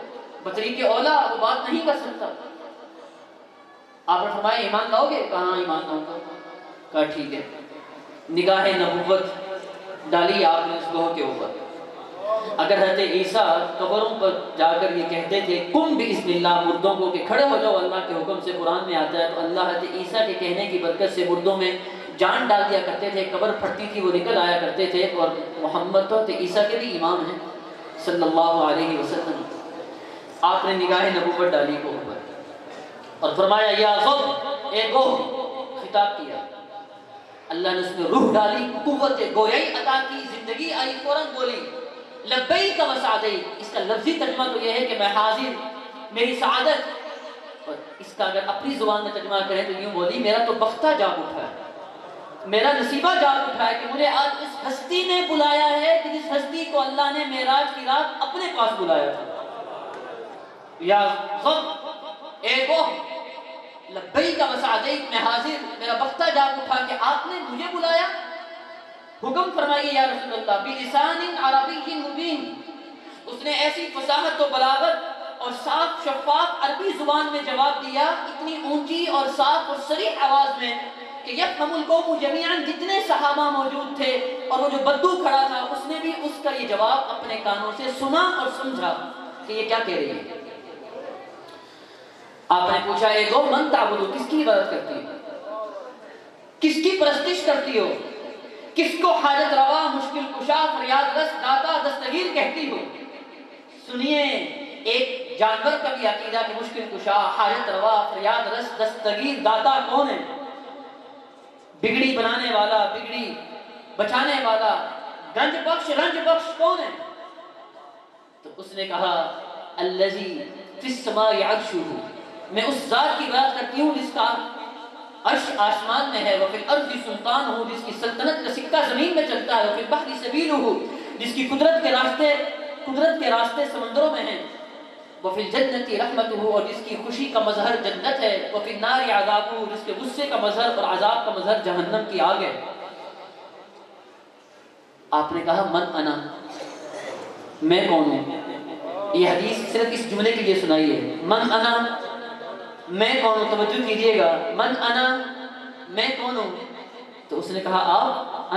بطری کے اولا وہ بات نہیں کر سکتا۔ آپ نے فرمایا ایمان لاؤ گے؟ کہاں ایمان لاؤں گا۔ کہا ٹھیک ہے۔ نگاہ نبوت ڈالی آپ نے اس گوہ کے اوپر۔ اگر حضرت عیسیٰ قبروں پر جا کر یہ کہتے تھے کم بسم اللہ مردوں کو کہ کھڑے ہو جاؤ اللہ کے حکم سے، قرآن میں آتا ہے، تو اللہ حضرت عیسیٰ کے کہنے کی برکت سے مردوں میں جان ڈال دیا کرتے تھے، قبر پھٹتی تھی وہ نکل آیا کرتے تھے۔ اور محمد تو عیسیٰ کے بھی امام ہیں صلی اللہ علیہ وسلم۔ آپ نے نگاہ نبوت ڈالی کو اوپر اور فرمایا یا ضب، اے گوہ خطاب کیا، اللہ نے اس میں روح ڈالی، قوت گویائی عطا کی، زندگی آئی، فوراً بولی لبیک و سعدیک۔ اس کا لفظی ترجمہ تو یہ ہے کہ میں حاضر، میری سعادت۔ اور اس کا اگر اپنی زبان میں ترجمہ کریں تو یوں بولی میرا تو بختہ جاگ اٹھا ہے، میرا نصیبہ جاگ اٹھا ہے کہ مجھے آج اس ہستی نے بلایا ہے کہ جس ہستی کو اللہ نے معراج کی رات اپنے پاس بلایا تھا۔ یا ضب اے گو لبیک و سعدیک، میں حاضر، میرا بختہ جاگ اٹھا کہ آپ نے مجھے بلایا۔ حکم فرمائیے یا رسول اللہ، بلسان عربی مبین، اس نے ایسی فصاحت و بلاغت اور صاف شفاف عربی زبان میں جواب دیا، اتنی اونچی اور صاف اور صریح آواز میں کہ یفہم القوم جمیعاً، جتنے صحابہ موجود تھے اور وہ جو بدو کھڑا تھا اس نے بھی اس کا یہ جواب اپنے کانوں سے سنا اور سمجھا کہ یہ کیا کہہ رہی ہے۔ آپ نے پوچھا اے گو من تعبدو، کس کی عبادت کرتی ہو، کس کی پرستش کرتی ہو، کس کو حاجت روا، مشکل کشا، فریاد رس، داتا، دستگیر کہتی ہو؟ سنیے، ایک جانور کا بھی عقیدہ کہ مشکل کشا، حاجت روا، فریاد رس، دستگیر، داتا کون ہے؟ بگڑی بنانے والا، بگڑی بچانے والا، گنج بخش، رنج بخش کون ہے؟ تو اس نے کہا الذی فی السماء عرشہ، میں اس ذات کی بات کرتی ہوں جس کا عرش آسمان میں ہے، وفی الارض سلطانہ، جس کی سلطنت کا سکہ زمین میں چلتا ہے، وفی البحر سبیلہ، جس کی قدرت کے راستے سمندروں میں ہیں، وفی الجنت رحمتہ، اور جس کی خوشی کا مظہر جنت ہے، وفی النار عذابہ، جس کے غصے کا مظہر اور عذاب کا مظہر جہنم کی آگ ہے۔ آپ نے کہا من انا، میں کون ہوں؟ یہ حدیث صرف اس جملے کے لیے سنائی ہے، من انا، میں کون ہوں؟ توجہ کیجئے گا، من انا، میں کون ہوں؟ تو اس نے کہا آپ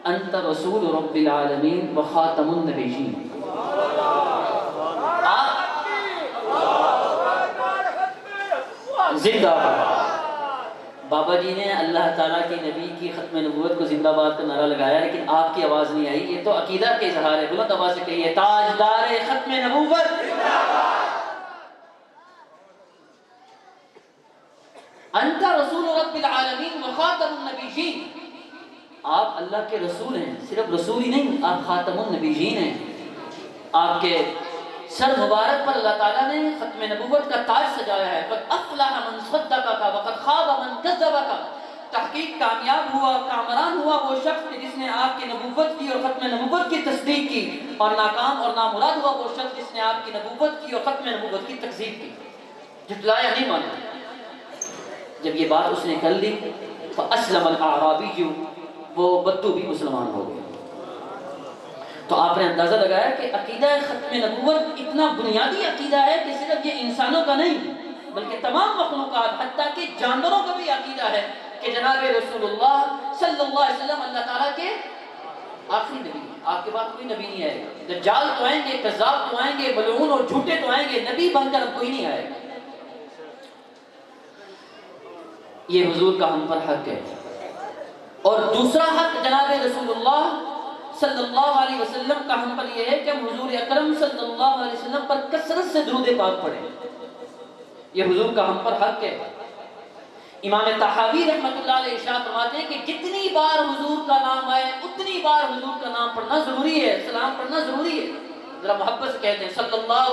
انت رسول رب العالمین و خاتم النبیین، زندہ باد۔ بابا جی نے اللہ تعالیٰ کے نبی کی ختم نبوت کو زندہ باد کا نعرہ لگایا، لیکن آپ کی آواز نہیں آئی۔ یہ تو عقیدہ کے اظہار ہے، بلند آواز سے کہیے تاجدار ختم نبوت انت رسول رب العالمین و خاتم النبیین، آپ اللہ کے رسول ہیں، صرف رسول ہی نہیں، آپ خاتم النبیین ہیں۔ آپ کے سر مبارک پر اللہ تعالیٰ نے ختم نبوت کا تاج سجایا ہے۔ قد افلح من صدقک وقد خاب من کذبک، تحقیق کامیاب ہوا، کامران ہوا وہ شخص جس نے آپ کی نبوت کی اور ختم نبوت کی تصدیق کی، اور ناکام اور نامراد ہوا وہ شخص جس نے آپ کی نبوت کی اور ختم نبوت کی تکذیب کی، جھٹلایا، نہیں مانا۔ جب یہ بات اس نے کر لی فاسلم الاعرابی، وہ بدو بھی مسلمان ہو گئے۔ تو آپ نے اندازہ لگایا کہ عقیدہ ختم نبوت اتنا بنیادی عقیدہ ہے کہ صرف یہ انسانوں کا نہیں بلکہ تمام مخلوقات حتیٰ کہ جانوروں کا بھی عقیدہ ہے کہ جناب رسول اللہ صلی اللہ علیہ وسلم اللہ تعالیٰ کے آخری نبی ہیں۔ آپ کے بعد کوئی نبی نہیں آئے گا، دجال تو آئیں گے، کذاب تو آئیں گے، ملعون اور جھوٹے تو آئیں گے، نبی بن کر اب کوئی نہیں آئے گا۔ یہ حضور کا ہم پر حق ہے۔ اور دوسرا حق جناب رسول اللہ صلی اللہ علیہ وسلم کا ہم پر یہ ہے کہ ہم حضور اکرم صلی اللہ علیہ وسلم پر کثرت سے درود پاک پڑھیں، یہ حضور کا ہم پر حق ہے۔ امام طحاوی رحمۃ اللہ علیہ ارشاد فرماتے ہیں کہ جتنی بار حضور کا نام آئے اتنی بار حضور کا نام پڑھنا ضروری ہے، سلام پڑھنا ضروری ہے۔ ذرا محبت سے کہتے ہیں صلی اللہ،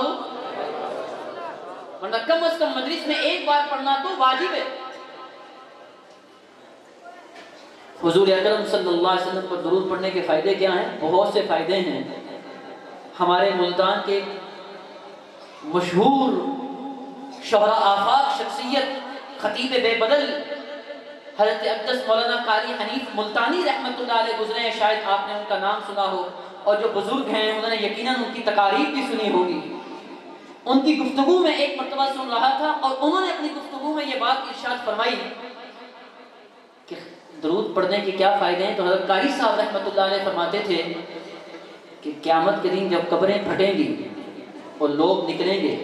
ورنہ کم از کم مجلس میں ایک بار پڑھنا تو واجب ہے۔ حضور اکرم صلی اللہ علیہ وسلم پر درود پڑھنے کے فائدے کیا ہیں؟ بہت سے فائدے ہیں۔ ہمارے ملتان کے مشہور شہرا آفاق شخصیت خطیب بے بدل حضرت اقدس مولانا قاری حنیف ملتانی رحمۃ اللہ علیہ گزرے ہیں، شاید آپ نے ان کا نام سنا ہو، اور جو بزرگ ہیں انہوں نے یقیناً ان کی تقاریر بھی سنی ہوگی۔ ان کی گفتگو میں ایک مرتبہ سن رہا تھا اور انہوں نے اپنی گفتگو میں یہ بات ارشاد فرمائی کہ درود پڑھنے کے کیا فائدے ہیں۔ تو حضرت قاری صاحب رحمۃ اللہ علیہ فرماتے تھے کہ قیامت کے دن جب قبریں پھٹیں گی اور لوگ نکلیں گے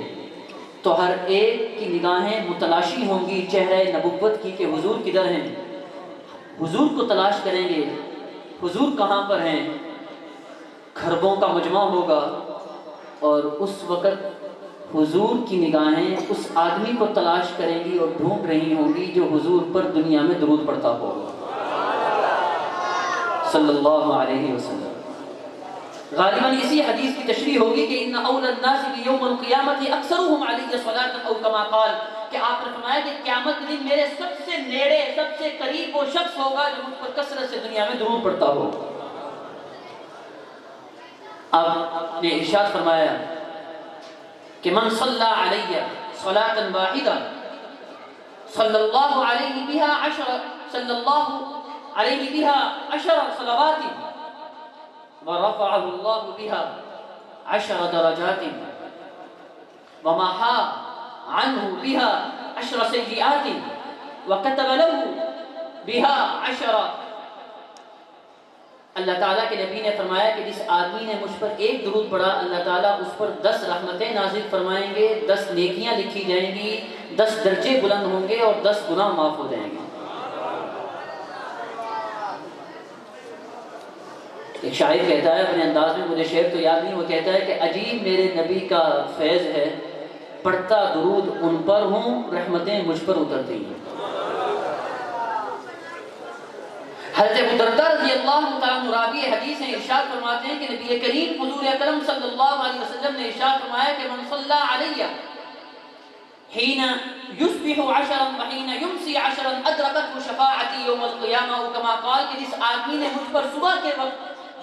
تو ہر ایک کی نگاہیں متلاشی ہوں گی چہرہ نبوت کی کہ حضور کدھر ہیں، حضور کو تلاش کریں گے، حضور کہاں پر ہیں۔ کھربوں کا مجمع ہوگا اور اس وقت حضور کی نگاہیں اس آدمی کو تلاش کریں گی اور ڈھونڈ رہی ہوں گی جو حضور پر دنیا میں درود پڑھتا ہوگا صلی اللہ علیہ وسلم۔ غالباً اسی حدیث کی تشریح ہوگی کہ ان اول الناس یوم القیامت اکثرهم علی صلاۃ او کما قال، کہ آپ نے فرمایا کہ قیامت کے دن میرے سب سے نیڑے سب سے قریب وہ شخص ہوگا جو مجھ پر کثرت سے دنیا میں درود پڑھتا ہو۔ آپ نے ارشاد فرمایا کہ من صلی علی صلاۃ واحدہ صلی اللہ علیہ بها عشر صلوات ورفعه الله بها 10 درجات ومحى عنه بها 10 سيئات وكتب له بها 10۔ اللہ تعالیٰ کے نبی نے فرمایا کہ جس آدمی نے مجھ پر ایک درود پڑھا، اللہ تعالیٰ اس پر 10 رحمتیں نازل فرمائیں گے، 10 نیکیاں لکھی جائیں گی، 10 درجے بلند ہوں گے اور 10 گناہ معاف ہو جائیں گے۔ ایک شاعر کہتا ہے اپنے انداز میں، مجھے شعر تو یاد نہیں، وہ کہتا ہے کہ عجیب میرے نبی کا فیض ہے، پڑھتا درود ان پر ہوں، رحمتیں مجھ پر اترتی ہیں۔ حضرت ابو درداء رضی اللہ تعالیٰ راوی حدیث ہیں، ارشاد فرماتے ہیں کہ نبی کریم حضور اکرم صلی اللہ علیہ وسلم نے ارشاد فرمایا کہ من صلی علیہ حین یصبح 10 وحین یمسی 10 ادرکته شفاعتی یوم القیامہ، کما قال، کہ جس آدمی نے مجھ پر صبح کے وقت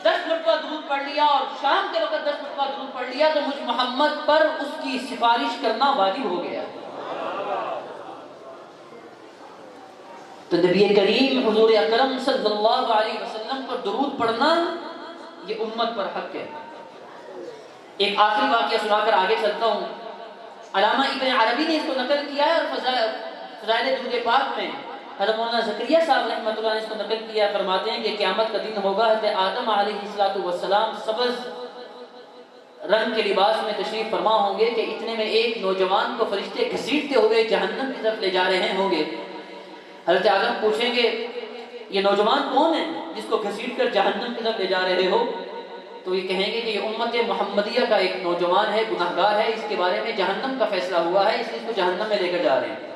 10 مرتبہ درود پڑھ لیا اور شام کے وقت 10 مرتبہ درود پڑھ لیا تو مجھ محمد پر اس کی سفارش کرنا واجب ہو گیا۔ تو نبی کریم حضور اکرم صلی اللہ علیہ وسلم پر درود پڑھنا یہ امت پر حق ہے۔ ایک آخری واقعہ سنا کر آگے چلتا ہوں۔ علامہ ابن عربی نے اس کو نقل کیا ہے اور فضائل درود پاک میں حضرت مولانا زکریا صاحب رحمۃ اللہ نے اس کو نقل کیا، فرماتے ہیں کہ قیامت کا دن ہوگا، حضرت آدم علیہ السلام سبز رنگ کے لباس میں تشریف فرما ہوں گے کہ اتنے میں ایک نوجوان کو فرشتے گھسیٹتے ہوئے جہنم کی طرف لے جا رہے ہوں گے۔ حضرت آدم پوچھیں گے یہ نوجوان کون ہے جس کو گھسیٹ کر جہنم کی طرف لے جا رہے ہو؟ تو یہ کہیں گے کہ یہ امت محمدیہ کا ایک نوجوان ہے، گناہگار ہے، اس کے بارے میں جہنم کا فیصلہ ہوا ہے، اس لیے اس کو جہنم میں لے کر جا رہے ہیں۔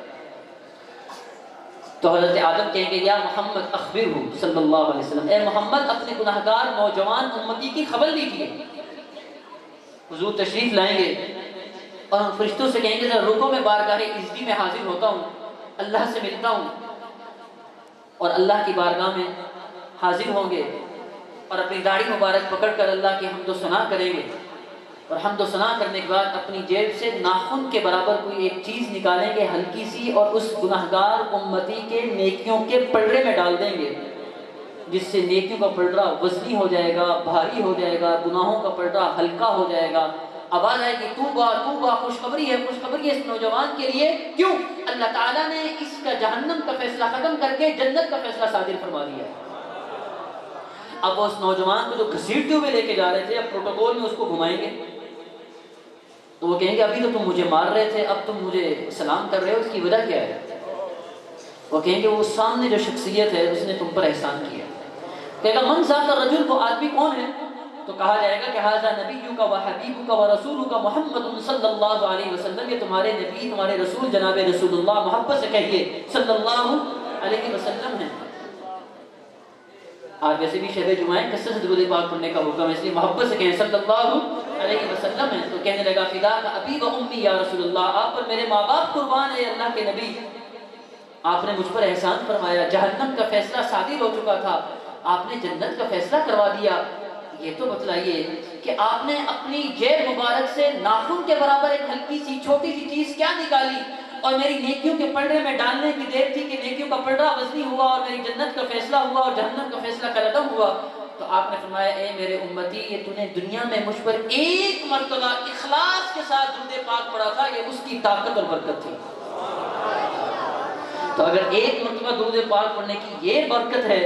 تو حضرت آدم کہیں گے یا محمد اخبرہ صلی اللہ علیہ وسلم، اے محمد اپنے گناہگار نوجوان امتی کی خبر دیجیے۔ حضور تشریف لائیں گے اور ہم فرشتوں سے کہیں گے ذرا رکو، میں بارگاہ عزتی میں حاضر ہوتا ہوں، اللہ سے ملتا ہوں، اور اللہ کی بارگاہ میں حاضر ہوں گے اور اپنی داڑھی مبارک پکڑ کر اللہ کی حمد و ثنا کریں گے، اور حمد و ثنا کرنے کے بعد اپنی جیب سے ناخن کے برابر کوئی ایک چیز نکالیں گے ہلکی سی، اور اس گناہگار امتی کے نیکیوں کے پلڑے میں ڈال دیں گے، جس سے نیکیوں کا پلڑا وزنی ہو جائے گا، بھاری ہو جائے گا، گناہوں کا پلڑا ہلکا ہو جائے گا۔ آواز آئے گی توبہ توبہ، خوشخبری ہے خوشخبری ہے اس نوجوان کے لیے۔ کیوں؟ اللہ تعالیٰ نے اس کا جہنم کا فیصلہ ختم کر کے جنت کا فیصلہ صادر فرما دیا ہے۔ اب وہ اس نوجوان کو جو گھسیٹتے ہوئے لے کے جا رہے تھے، اب پروٹوکول میں اس کو گھمائیں گے تو وہ کہیں گے ابھی تو تم مجھے مار رہے تھے، اب تم مجھے سلام کر رہے ہو، اس کی وجہ کیا ہے؟ وہ کہیں گے وہ سامنے جو شخصیت ہے اس نے تم پر احسان کیا۔ کہے گا من ذاک الرجل، وہ آدمی کون ہے؟ تو کہا جائے گا کہ ھذا نبیک و حبیبک و رسولک محمد صلی اللہ علیہ وسلم، یہ تمہارے نبی تمہارے رسول جناب رسول اللہ، محبت سے کہیے صلی اللہ علیہ وسلم ہیں۔ آج ویسے بھی شب جمعہ ہے، کثرت سے درود پاک پڑھنے کا حکم ہے، اس لیے محبت سے کہیں صلی اللہ علیہ وسلم ہیں۔ تو کہنے لگا فداک ابی و امی یا رسول اللہ، آپ پر میرے ماں باپ قربان ہے اللہ کے نبی، آپ نے مجھ پر احسان فرمایا، جہنم کا فیصلہ صادر ہو چکا تھا، آپ نے جنت کا فیصلہ کروا دیا۔ یہ تو بتلائیے کہ آپ نے اپنی جیب مبارک سے ناخن کے برابر ایک ہلکی سی چھوٹی سی چیز کیا نکالی، اور میری نیکیوں کے پلڑے میں ڈالنے کی دیر تھی کہ نیکیوں کا پلڑا وزنی ہوا اور میری جنت کا فیصلہ ہوا اور جہنم کا فیصلہ قدم ہوا۔ تو آپ نے فرمایا اے میرے امتی، یہ تو نے دنیا میں مجھ پر ایک مرتبہ اخلاص کے ساتھ درود پاک پڑھا تھا، یہ اس کی طاقت اور برکت تھی۔ تو اگر ایک مرتبہ درود پاک پڑھنے کی یہ برکت ہے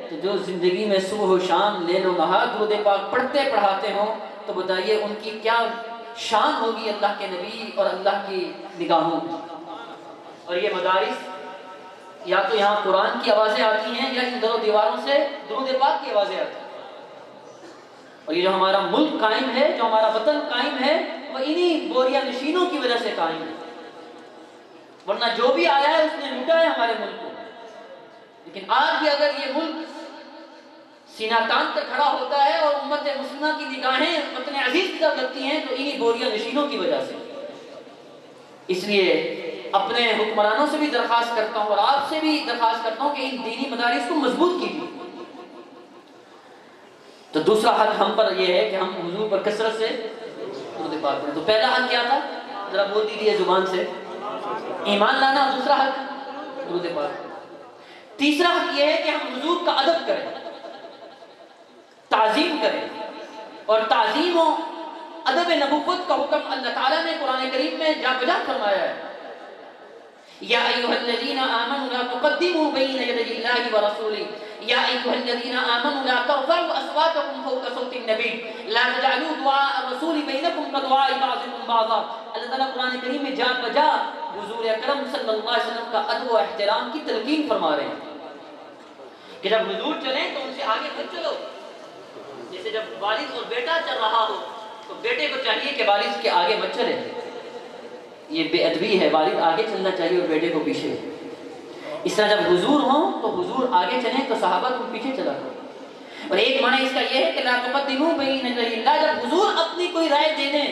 تو جو زندگی میں صبح و شام لیل و نہار درود پاک پڑھتے پڑھاتے ہوں تو بتائیے ان کی کیا شان ہوگی اللہ کے نبی اور اللہ کی نگاہوں میں۔ اور یہ مدارس یا تو یہاں قرآن کی آوازیں آتی ہیں یا ان دونوں دیواروں سے درود پاک کی آوازیں آتی ہیں، اور یہ جو ہمارا ملک قائم ہے، جو ہمارا وطن قائم ہے، وہ انہی بوریا نشینوں کی وجہ سے قائم ہے، ورنہ جو بھی آیا ہے اس نے لوٹا ہے ہمارے ملک کو۔ لیکن آج بھی اگر یہ ملک سینہ تان کر کھڑا ہوتا ہے اور امت مسلمہ کی نگاہیں وطن عزیز کی طرف لگتی ہیں تو انہی بوریا نشینوں کی وجہ سے۔ اس لیے اپنے حکمرانوں سے بھی درخواست کرتا ہوں اور آپ سے بھی درخواست کرتا ہوں کہ ان دینی مدارس کو مضبوط کیجیے۔ تو دوسرا حق ہم پر یہ ہے کہ ہم حضور پر کثرت سے درود پاک پڑھیں۔ تو پہلا حق کیا تھا؟ ذرا بول دیجیے زبان سے، ایمان لانا۔ دوسرا حق درود پاک۔ تیسرا حق یہ ہے کہ ہم حضور کا ادب کریں، تعظیم کریں، اور تعظیم و ادب نبوت کا حکم اللہ تعالیٰ نے قرآن کریم میں جا بجا فرمایا ہے۔ یا ایھا الذین آمنوا لا تقدموا بین یدی اللہ ورسولہ یا ایھا الذین آمنوا لا ترفعوا اصواتکم فوق صوت النبی لا تجعلوا دعاء الرسول بینکم کدعاء بعضکم بعضا۔ اللہ تعالیٰ قرآن کریم میں جا بجا حضور اکرم صلی اللہ علیہ وسلم کا ادب و احترام کی تلقین فرما رہے ہیں کہ جب حضور چلیں تو ان سے آگے مت چلو۔ جیسے جب والد اور بیٹا چل رہا ہو تو بیٹے کو چاہیے کہ والد کے آگے مت چلے، یہ بے ادبی ہے، والد آگے چلنا چاہیے اور بیٹے کو پیچھے۔ اس طرح جب حضور ہوں تو حضور آگے چلیں تو صحابہ تم پیچھے چلا کرو۔ اور ایک معنی اس کا یہ ہے کہ لا تقدموا بین یدی اللہ، جب حضور اپنی کوئی رائے دے دیں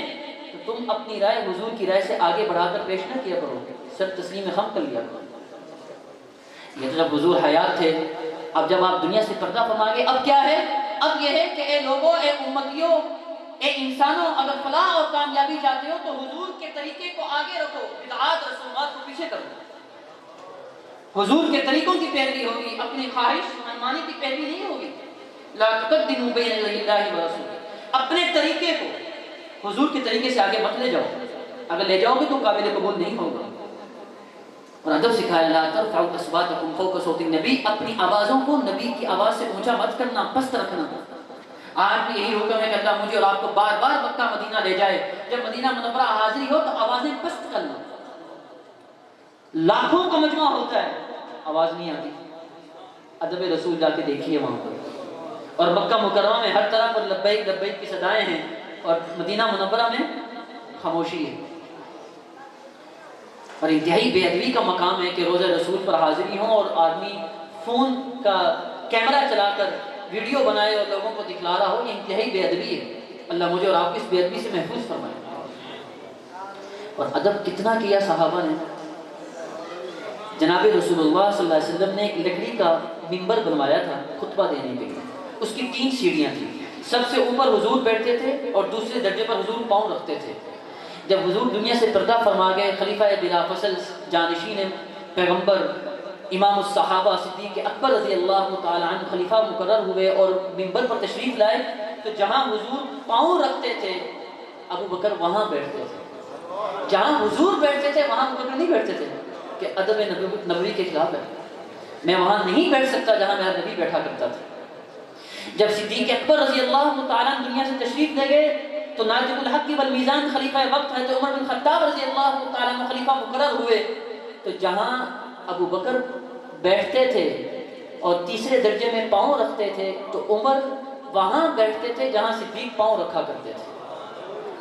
تو تم اپنی رائے حضور کی رائے سے آگے بڑھا کر پیش نہ کیا کرو، سر تسلیم خم کر لیا کرو۔ یہ تو جب حضور حیات تھے، اب جب آپ دنیا سے پردہ فرما گئے اب کیا ہے؟ اب یہ ہے کہ اے لوگوں، اے امتیوں، اے انسانوں، اگر فلاح اور کامیابی چاہتے ہو تو حضور کے طریقے کو آگے رکھو، بدعات رسومات کو پیچھے کرو۔ حضور کے طریقوں کی پیروی ہوگی، اپنی خواہش منمانی کی پیروی نہیں ہوگی۔ لا تقدموا بین یدی اللہ ورسولہ، اپنے طریقے کو حضور کے طریقے سے آگے مت لے جاؤ، اگر لے جاؤ گے تو قابل قبول نہیں ہوگا۔ اور ادب سکھایا، لا ترفعوا اصواتکم فوق صوت النبی، اپنی آوازوں کو نبی کی آواز سے اونچا مت کرنا، پست رکھنا۔ آج بھی یہی حکم ہے کہ اللہ مجھے اور آپ کو بار بار مکہ مدینہ لے جائے، جب مدینہ منورہ حاضری ہو تو آوازیں پست کرنا۔ لاکھوں کا مجمع ہوتا ہے، آواز نہیں آتی، ادب رسول جا کے دیکھیے وہاں پر۔ اور مکہ مکرمہ میں ہر طرح پر لبیک لبیک کی صدائیں ہیں، اور مدینہ منورہ میں خاموشی ہے۔ اور انتہائی بے ادبی کا مقام ہے کہ روزہ رسول پر حاضری ہوں اور آدمی فون کا کیمرہ چلا کر ویڈیو بنائے اور لوگوں کو دکھلا رہا ہو، یہ انتہائی بے ادبی ہے۔ اللہ مجھے اور آپ کو اس بے ادبی سے محفوظ فرمائے۔ اور ادب کتنا کیا صحابہ نے۔ جناب رسول اللہ صلی اللہ علیہ وسلم نے ایک لکڑی کا منبر بنوایا تھا خطبہ دینے کے لیے، اس کی 3 سیڑھیاں تھیں، سب سے اوپر حضور بیٹھتے تھے اور دوسرے درجے پر حضور پاؤں رکھتے تھے۔ جب حضور دنیا سے پردہ فرما گئے، خلیفہ بلا فصل جانشین پیغمبر امام الصحابہ صدیق اکبر رضی اللہ تعالی عنہ خلیفہ مقرر ہوئے اور منبر پر تشریف لائے، تو جہاں حضور پاؤں رکھتے تھے ابو بکر وہاں بیٹھتے تھے، جہاں حضور بیٹھتے تھے وہاں ابو بکر نہیں بیٹھتے تھے کہ ادب نبوی کے خلاف ہے، میں وہاں نہیں بیٹھ سکتا جہاں میرا نبی بیٹھا کرتا تھا۔ جب صدیق اکبر رضی اللہ تعالی عنہ دنیا سے تشریف لے گئے تو ناطق الحق والمیزان خلیفہ وقت حضرت عمر بن خطاب رضی اللہ تعالی عنہ خلیفہ مقرر ہوئے، تو جہاں ابو بکر بیٹھتے تھے اور تیسرے درجے میں پاؤں رکھتے تھے تو عمر وہاں بیٹھتے تھے جہاں صدیق پاؤں رکھا کرتے تھے،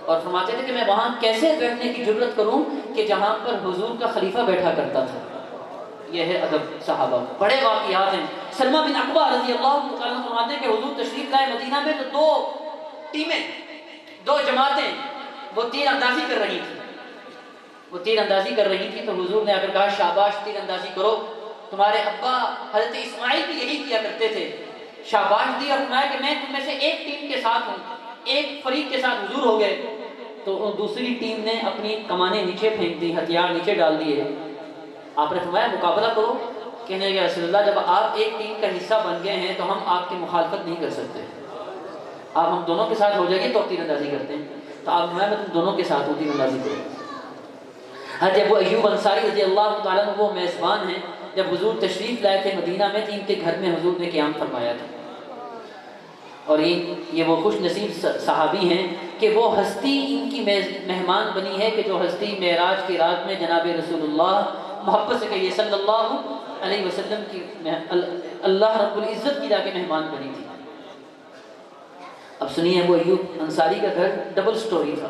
اور فرماتے تھے کہ میں وہاں کیسے بیٹھنے کی جرت کروں کہ جہاں پر حضور کا خلیفہ بیٹھا کرتا تھا۔ یہ ہے ادب صحابہ۔ بڑے واقعات ہیں۔ سلمہ بن عقبہ رضی اللہ تعالیٰ عنہ فرماتے ہیں کہ حضور تشریف لائے مدینہ میں تو 2 ٹیمیں، 2 جماعتیں وہ تیر اندازی کر رہی تھی، تو حضور نے اگر کہا شاباش تیر اندازی کرو، تمہارے ابا حضرت اسماعیل بھی یہی کیا کرتے تھے، شاباش دی، اور فرمایا کہ میں تم میں سے ایک ٹیم کے ساتھ ہوں، ایک فریق کے ساتھ حضور ہو گئے۔ تو دوسری ٹیم نے اپنی کمانیں نیچے پھینک دی، ہتھیار نیچے ڈال دیے۔ آپ نے فرمایا مقابلہ کرو، کہنے لگے رسول اللہ جب آپ ایک ٹیم کا حصہ بن گئے ہیں تو ہم آپ کی مخالفت نہیں کر سکتے، آپ ہم دونوں کے ساتھ ہو جائیں گے تو تیر اندازی کرتے ہیں۔ تو آپ میں تم دونوں کے ساتھ ہوں، تیر اندازی کرو۔ حضرت ابو ایوب انصاری رضی اللہ تعالیٰ عنہ وہ میزبان ہیں، جب حضور تشریف لائے تھے مدینہ میں تو ان کے گھر میں حضور نے قیام فرمایا تھا، اور یہ وہ خوش نصیب صحابی ہیں کہ وہ ہستی ان کی مہمان بنی ہے کہ جو ہستی معراج کی رات میں جناب رسول اللہ محبت سے کہیے صلی اللہ علیہ وسلم کی اللہ رب العزت کی جا کے مہمان بنی تھی۔ اب سنیے ابو ایوب انصاری کا گھر ڈبل سٹوری تھا،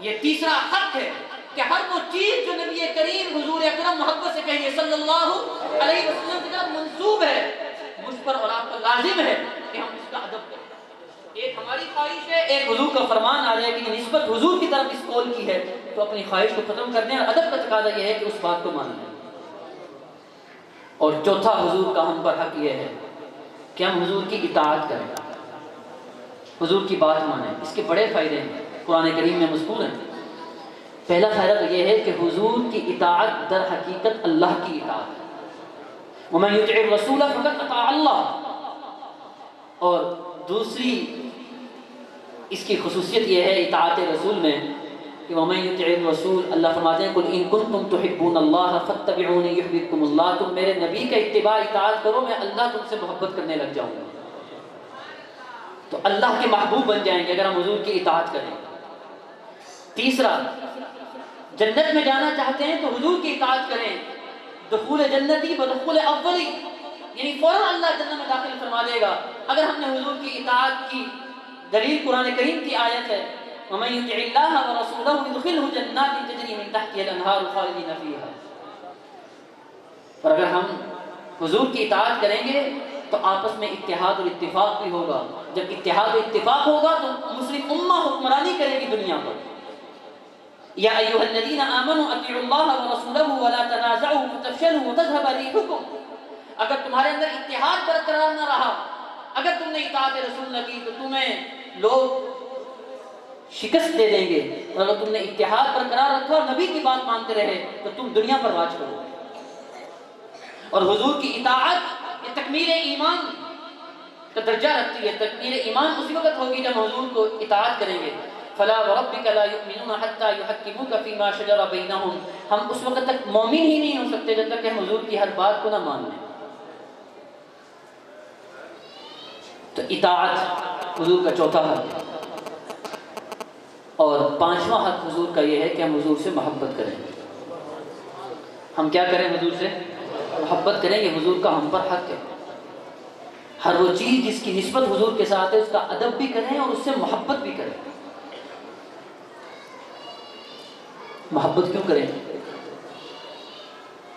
یہ تیسرا حق ہے کہ ہر وہ چیز جو نبی کریم حضور اکرم محبت سے کہیے صلی اللہ علیہ وسلم کی طرف منسوب ہے، مجھ پر اور آپ پر لازم ہے کہ ہم اس کا ادب کریں۔ ایک ہماری خواہش ہے، ایک حضور کا فرمان آ جائے کہ یہ نسبت حضور کی طرف اس قول کی ہے، تو اپنی خواہش کو ختم کر دیں، اور ادب کا تقاضا یہ ہے کہ اس بات کو مان لیں۔ اور چوتھا حضور کا ہم پر حق یہ ہے کہ ہم حضور کی اطاعت کریں، حضور کی بات مانیں۔ اس کے بڑے فائدے ہیں، قرآن کریم میں مذکور ہیں۔ پہلا فائدہ تو یہ ہے کہ حضور کی اطاعت در حقیقت اللہ کی اطاعت ہے، وَمَن يُطِعِ الرَّسُولَ فَقَدْ أَطَاعَ اللَّهَ۔ اور دوسری اس کی خصوصیت یہ ہے اطاعت رسول میں کہ وَمَن يُطِعِ الرَّسُولَ، اللہ فرماتے ہیں قُلْ إِن كُنتُمْ تُحِبُّونَ اللَّهَ فَاتَّبِعُونِي يُحْبِبْكُمُ اللَّهُ، تم میرے نبی کا اتباع اطاعت کرو، میں اللہ تم سے محبت کرنے لگ جاؤں گا۔ تو اللہ کے محبوب بن جائیں گے اگر ہم حضور کی اطاعت کریں۔ تیسرا، جنت میں جانا چاہتے ہیں تو حضور کی اطاعت کریں، دخول جنتی بدخول اولی، یعنی فوراً اللہ جنت میں داخل فرما دے گا اگر ہم نے حضور کی اطاعت کی۔ دلیل قرآن کریم کی آیت ہے وَمَن يُطِعِ اللَّهَ وَرَسُولَهُ يُدْخِلْهُ جَنَّاتٍ تَجْرِي مِن تَحْتِهَا الْأَنْهَارُ خَالِدِينَ فِيهَا۔ اور اگر ہم حضور کی اطاعت کریں گے تو آپس میں اتحاد اور اتفاق بھی ہوگا، جب اتحاد اور اتفاق ہوگا تو مسلم امہ حکمرانی کرے گی دنیا پر۔ یا ایھا الذین آمنوا اطیعوا اللہ ورسولہ ولا تنازعوا فتفشلوا وتذهب ريحكم، اگر تمہارے اندر اتحاد برقرار نہ رہا، اگر تم نے اطاعت رسول نہ کی تو تمہیں لوگ شکست دے دیں گے، اور اگر تم نے اتحاد برقرار رکھا اور نبی کی بات مانتے رہے تو تم دنیا پر راج کرو گے۔ اور حضور کی اطاعت یہ تکمیل ایمان کا درجہ رکھتی ہے۔ تکمیل ایمان اسی وقت ہوگی جب حضور کو اطاعت کریں گے۔ فلا وربک لا یؤمنون حتی یحکموک فیما شجر بینہم، ہم اس وقت تک مومن ہی نہیں ہو سکتے جب تک کہ ہم حضور کی ہر بات کو نہ مان لیں۔ تو اطاعت حضور کا چوتھا حق ہے۔ اور پانچواں حق حضور کا یہ ہے کہ ہم حضور سے محبت کریں۔ ہم کیا کریں؟ حضور سے محبت کریں، یہ حضور کا ہم پر حق ہے۔ ہر وہ چیز جس کی نسبت حضور کے ساتھ ہے اس کا ادب بھی کریں اور اس سے محبت بھی کریں۔ محبت کیوں کریں؟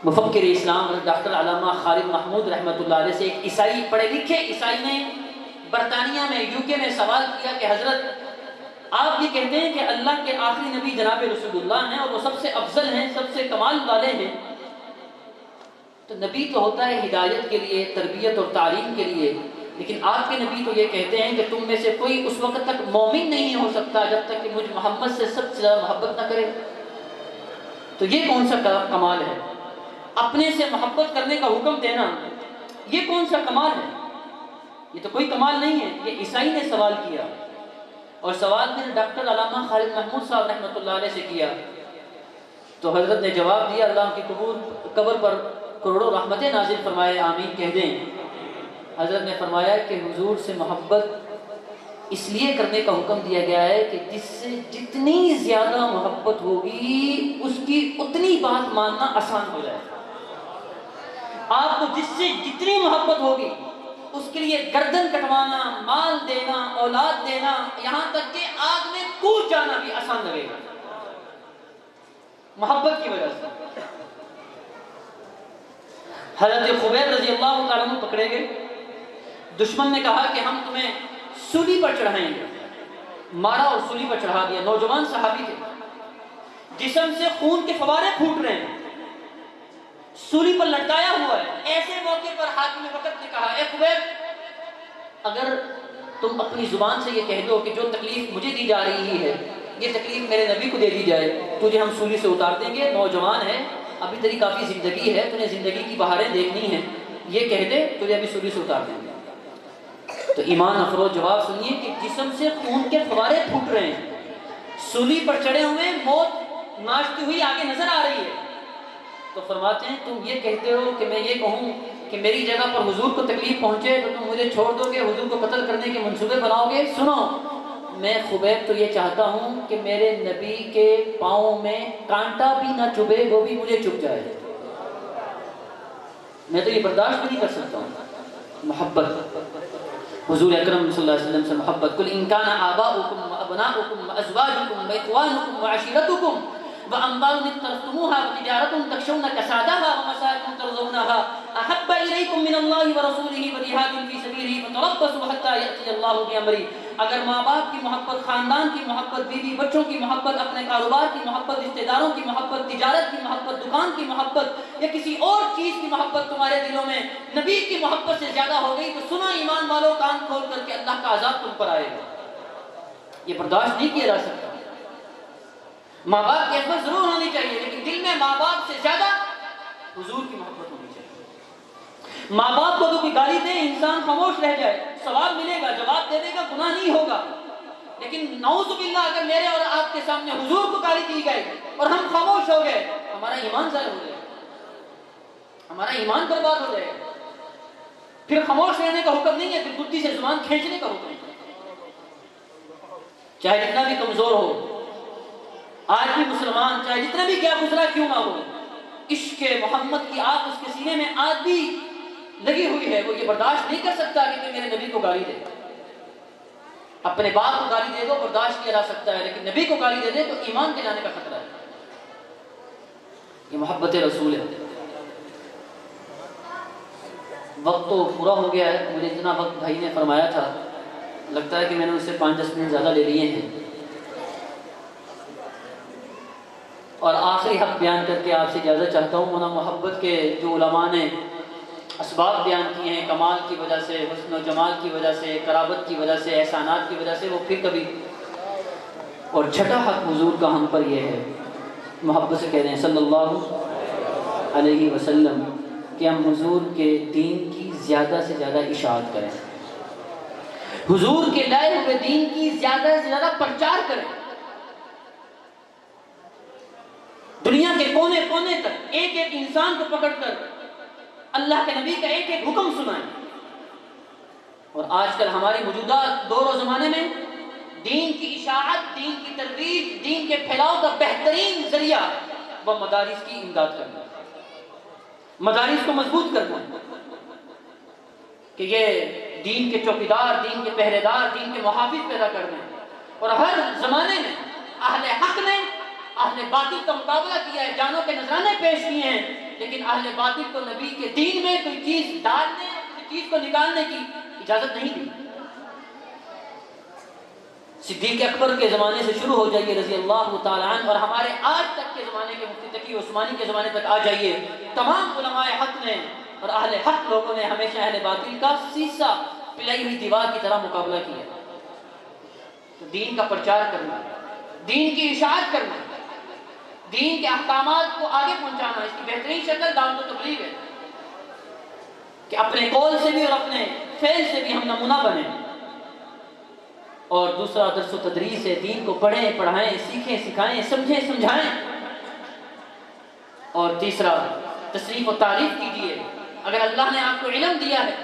مفکر اسلام ڈاکٹر علامہ خالد محمود رحمۃ اللہ علیہ سے ایک عیسائی، پڑھے لکھے عیسائی نے برطانیہ میں UK میں سوال کیا کہ حضرت آپ یہ کہتے ہیں کہ اللہ کے آخری نبی جناب رسول اللہ ہیں اور وہ سب سے افضل ہیں، سب سے کمال والے ہیں، تو نبی تو ہوتا ہے ہدایت کے لیے، تربیت اور تعلیم کے لیے، لیکن آپ کے نبی تو یہ کہتے ہیں کہ تم میں سے کوئی اس وقت تک مومن نہیں ہو سکتا جب تک کہ مجھ محمد سے سب سے زیادہ محبت نہ کرے۔ تو یہ کون سا کمال ہے؟ اپنے سے محبت کرنے کا حکم دینا یہ کون سا کمال ہے؟ یہ تو کوئی کمال نہیں ہے۔ یہ عیسائی نے سوال کیا، اور سوال پھر ڈاکٹر علامہ خالد محمود صاحب رحمۃ اللہ علیہ سے کیا، تو حضرت نے جواب دیا، اللہ کی قبر پر کروڑوں رحمتیں نازل فرمائے، آمین کہہ دیں۔ حضرت نے فرمایا کہ حضور سے محبت اس لیے کرنے کا حکم دیا گیا ہے کہ جس سے جتنی زیادہ محبت ہوگی اس کی اتنی بات ماننا آسان ہو جائے۔ آپ کو جس سے جتنی محبت ہوگی اس کے لیے گردن کٹوانا، مال دینا، اولاد دینا، یہاں تک کہ آگ میں کود جانا بھی آسان لگے گا محبت کی وجہ سے۔ حضرت خبیب رضی اللہ تعالیٰ عنہ پکڑے گئے، دشمن نے کہا کہ ہم تمہیں سولی پر چڑھائیں گے، مارا اور سولی پر چڑھا دیا۔ نوجوان صحابی تھے، جسم سے خون کے فوارے پھوٹ رہے ہیں، سولی پر لٹکایا ہوا ہے۔ ایسے موقع پر حاکم وقت نے کہا، اے خبیب اگر تم اپنی زبان سے یہ کہہ دو کہ جو تکلیف مجھے دی جا رہی ہے یہ تکلیف میرے نبی کو دے دی جائے، تجھے ہم سولی سے اتار دیں گے، نوجوان ہے، ابھی تیری کافی زندگی ہے، تجھے زندگی کی بہاریں دیکھنی ہیں، یہ کہہ دے تجھے ابھی سولی سے اتار دیں گے۔ تو ایمان افروز جواب سنیے کہ جسم سے خون کے فوارے پھوٹ رہے ہیں، سولی پر چڑھے ہوئے، موت ناچتی ہوئی آگے نظر آ رہی ہے، تو فرماتے ہیں تم یہ کہتے ہو کہ میں یہ کہوں کہ میری جگہ پر حضور کو تکلیف پہنچے تو تم مجھے چھوڑ دو گے، حضور کو قتل کرنے کے منصوبے بناؤ گے؟ سنو، میں خبیب تو یہ چاہتا ہوں کہ میرے نبی کے پاؤں میں کانٹا بھی نہ چبھے، وہ بھی مجھے چبھ جائے، میں تو یہ برداشت بھی نہیں کر سکتا ہوں۔ محبت حضور اکرم صلی اللہ علیہ وسلم سے محبت، قل ان کان آباؤکم وابناؤکم وازواجکم واخوانکم وعشیرتکم واموال اقترفتموها وتجارة تخشون کسادها ومساکن ترضونها احب الیکم من اللہ ورسولہ وجہاد فی سبیلہ فتربصوا حتی یأتی اللہ بامرہ۔ اگر ماں باپ کی محبت، خاندان کی محبت، بیوی بچوں کی محبت، اپنے کاروبار کی محبت، رشتہ داروں کی محبت، تجارت کی محبت، دکان کی محبت یا کسی اور چیز کی محبت تمہارے دلوں میں نبی کی محبت سے زیادہ ہو گئی تو سنو ایمان والوں، کان کھول کر کے اللہ کا عذاب تم پر آئے گا۔ یہ برداشت نہیں کیا جا سکتا۔ ماں باپ کی خدمت ضرور ہونی چاہیے، لیکن دل میں ماں باپ سے زیادہ حضور کی محبت ہونی چاہیے۔ ماں باپ کو تو کوئی گالی دے، انسان خاموش رہ جائے، ثواب ملے گا، جواب دے دے گا، گناہ نہیں ہوگا۔ لیکن نعوذ باللہ اگر میرے اور آپ کے سامنے حضور کو گالی دی گئی اور ہم خاموش ہو گئے، ہمارا ایمان ضائع ہو جائے گا، ہمارا ایمان برباد ہو جائے گا۔ پھر خاموش رہنے کا حکم نہیں ہے، پھر بدھی سے زبان کھینچنے کا حکم ہے۔ چاہے جتنا بھی کمزور ہو، آج بھی مسلمان، چاہے جتنا بھی کیا گزرا کیوں نہ ہو، عشق محمد کی آگ اس کے سینے میں آج بھی لگی ہوئی ہے، وہ یہ برداشت نہیں کر سکتا کہ کوئی میرے نبی کو گالی دے۔ اپنے باپ کو گالی دے دو برداشت کیا جا سکتا ہے، لیکن نبی کو گالی دے دے تو ایمان کے جانے کا خطرہ ہے۔ یہ محبت رسول ہے۔ وقت تو پورا ہو گیا ہے، مجھے اتنا وقت بھائی نے فرمایا تھا، لگتا ہے کہ میں نے اس سے 5-10 منٹ زیادہ لے لیے ہیں، اور آخری حق بیان کر کے آپ سے اجازت چاہتا ہوں۔ مولانا محبت کے جو علماء نے اسباب بیان کیے ہیں، کمال کی وجہ سے، حسن و جمال کی وجہ سے، قرابت کی وجہ سے، احسانات کی وجہ سے، وہ پھر کبھی، اور چھٹا حق حضور کا ہم پر یہ ہے، محبت سے کہہ رہے ہیں صلی اللہ علیہ وسلم، کہ ہم حضور کے دین کی زیادہ سے زیادہ اشاعت کریں، حضور کے لائے ہوئے دین کی زیادہ سے زیادہ پرچار کریں، دنیا کے کونے کونے تک ایک ایک انسان کو پکڑ کر اللہ کے نبی کا ایک ایک حکم سنائیں۔ اور آج کل ہماری موجودہ دور و زمانے میں دین کی اشاعت، دین کی ترویج، دین کے پھیلاؤ کا بہترین ذریعہ وہ مدارس کی امداد کرنا، مدارس کو مضبوط کرنا، کہ یہ دین کے چوکیدار، دین کے پہرے دار، دین کے محافظ پیدا کرنا۔ اور ہر زمانے میں اہل حق نے اہل باطل کا مقابلہ کیا ہے، جانوں کے نذرانے پیش کیے ہیں، لیکن اہل باطل کو نبی کے دین میں کوئی چیز ڈالنے، کوئی چیز کو نکالنے کی اجازت نہیں دی۔ صدیق اکبر کے زمانے سے شروع ہو جائیے رضی اللہ تعالیٰ عنہ، اور ہمارے آج تک کے زمانے کے مفتی تقی عثمانی کے زمانے تک آ جائیے، تمام علماء حق نے اور اہل حق لوگوں نے ہمیشہ اہل باطل کا سیسا پلائی ہوئی دیوار کی طرح مقابلہ کیا۔ تو دین کا پرچار کرنا، دین کی اشاعت کرنا، دین کے احکامات کو آگے پہنچانا، اس کی بہترین شکل دعوت و تبلیغ ہے، کہ اپنے قول سے بھی اور اپنے فعل سے بھی ہم نمونہ بنیں۔ اور دوسرا درس و تدریس ہے، دین کو پڑھیں، پڑھائیں، سیکھیں، سکھائیں، سمجھیں، سمجھائیں۔ اور تیسرا تصریف و تعریف کیجیے، اگر اللہ نے آپ کو علم دیا ہے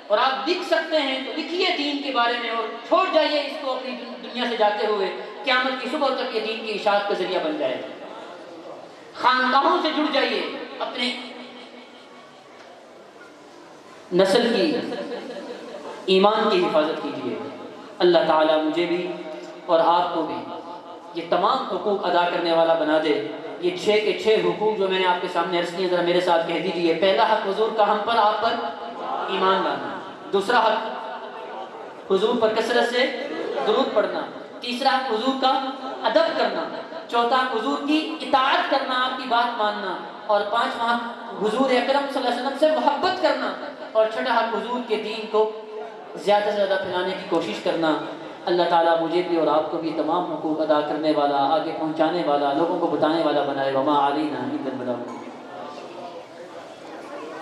اور آپ لکھ سکتے ہیں تو لکھیے دین کے بارے میں، اور چھوڑ جائیے اس کو اپنی دنیا سے جاتے ہوئے، قیامت کی صبح تک یہ دین کی اشاعت کا ذریعہ بن جائے۔ خانقاہوں سے جڑ جائیے، اپنے نسل کی ایمان کی حفاظت کیجیے۔ اللہ تعالیٰ مجھے بھی اور آپ کو بھی یہ تمام حقوق ادا کرنے والا بنا دے۔ یہ 6 کے 6 حقوق جو میں نے آپ کے سامنے عرض کیے، ذرا میرے ساتھ کہہ دیجیے۔ پہلا حق حضور کا ہم پر، آپ پر ایمان لانا۔ دوسرا حق حضور پر کثرت سے درود پڑھنا۔ تیسرا حق حضور کا ادب کرنا۔ چوتھا حق حضور کی اطاعت کرنا، آپ کی بات ماننا۔ اور پانچواں حق حضور اکرم صلی اللہ علیہ وسلم سے محبت کرنا۔ اور چھٹا حق حضور کے دین کو زیادہ سے زیادہ پھیلانے کی کوشش کرنا۔ اللہ تعالیٰ مجھے بھی اور آپ کو بھی تمام حقوق ادا کرنے والا، آگے پہنچانے والا، لوگوں کو بتانے والا بنائے۔ وما علینا الا البلاغ۔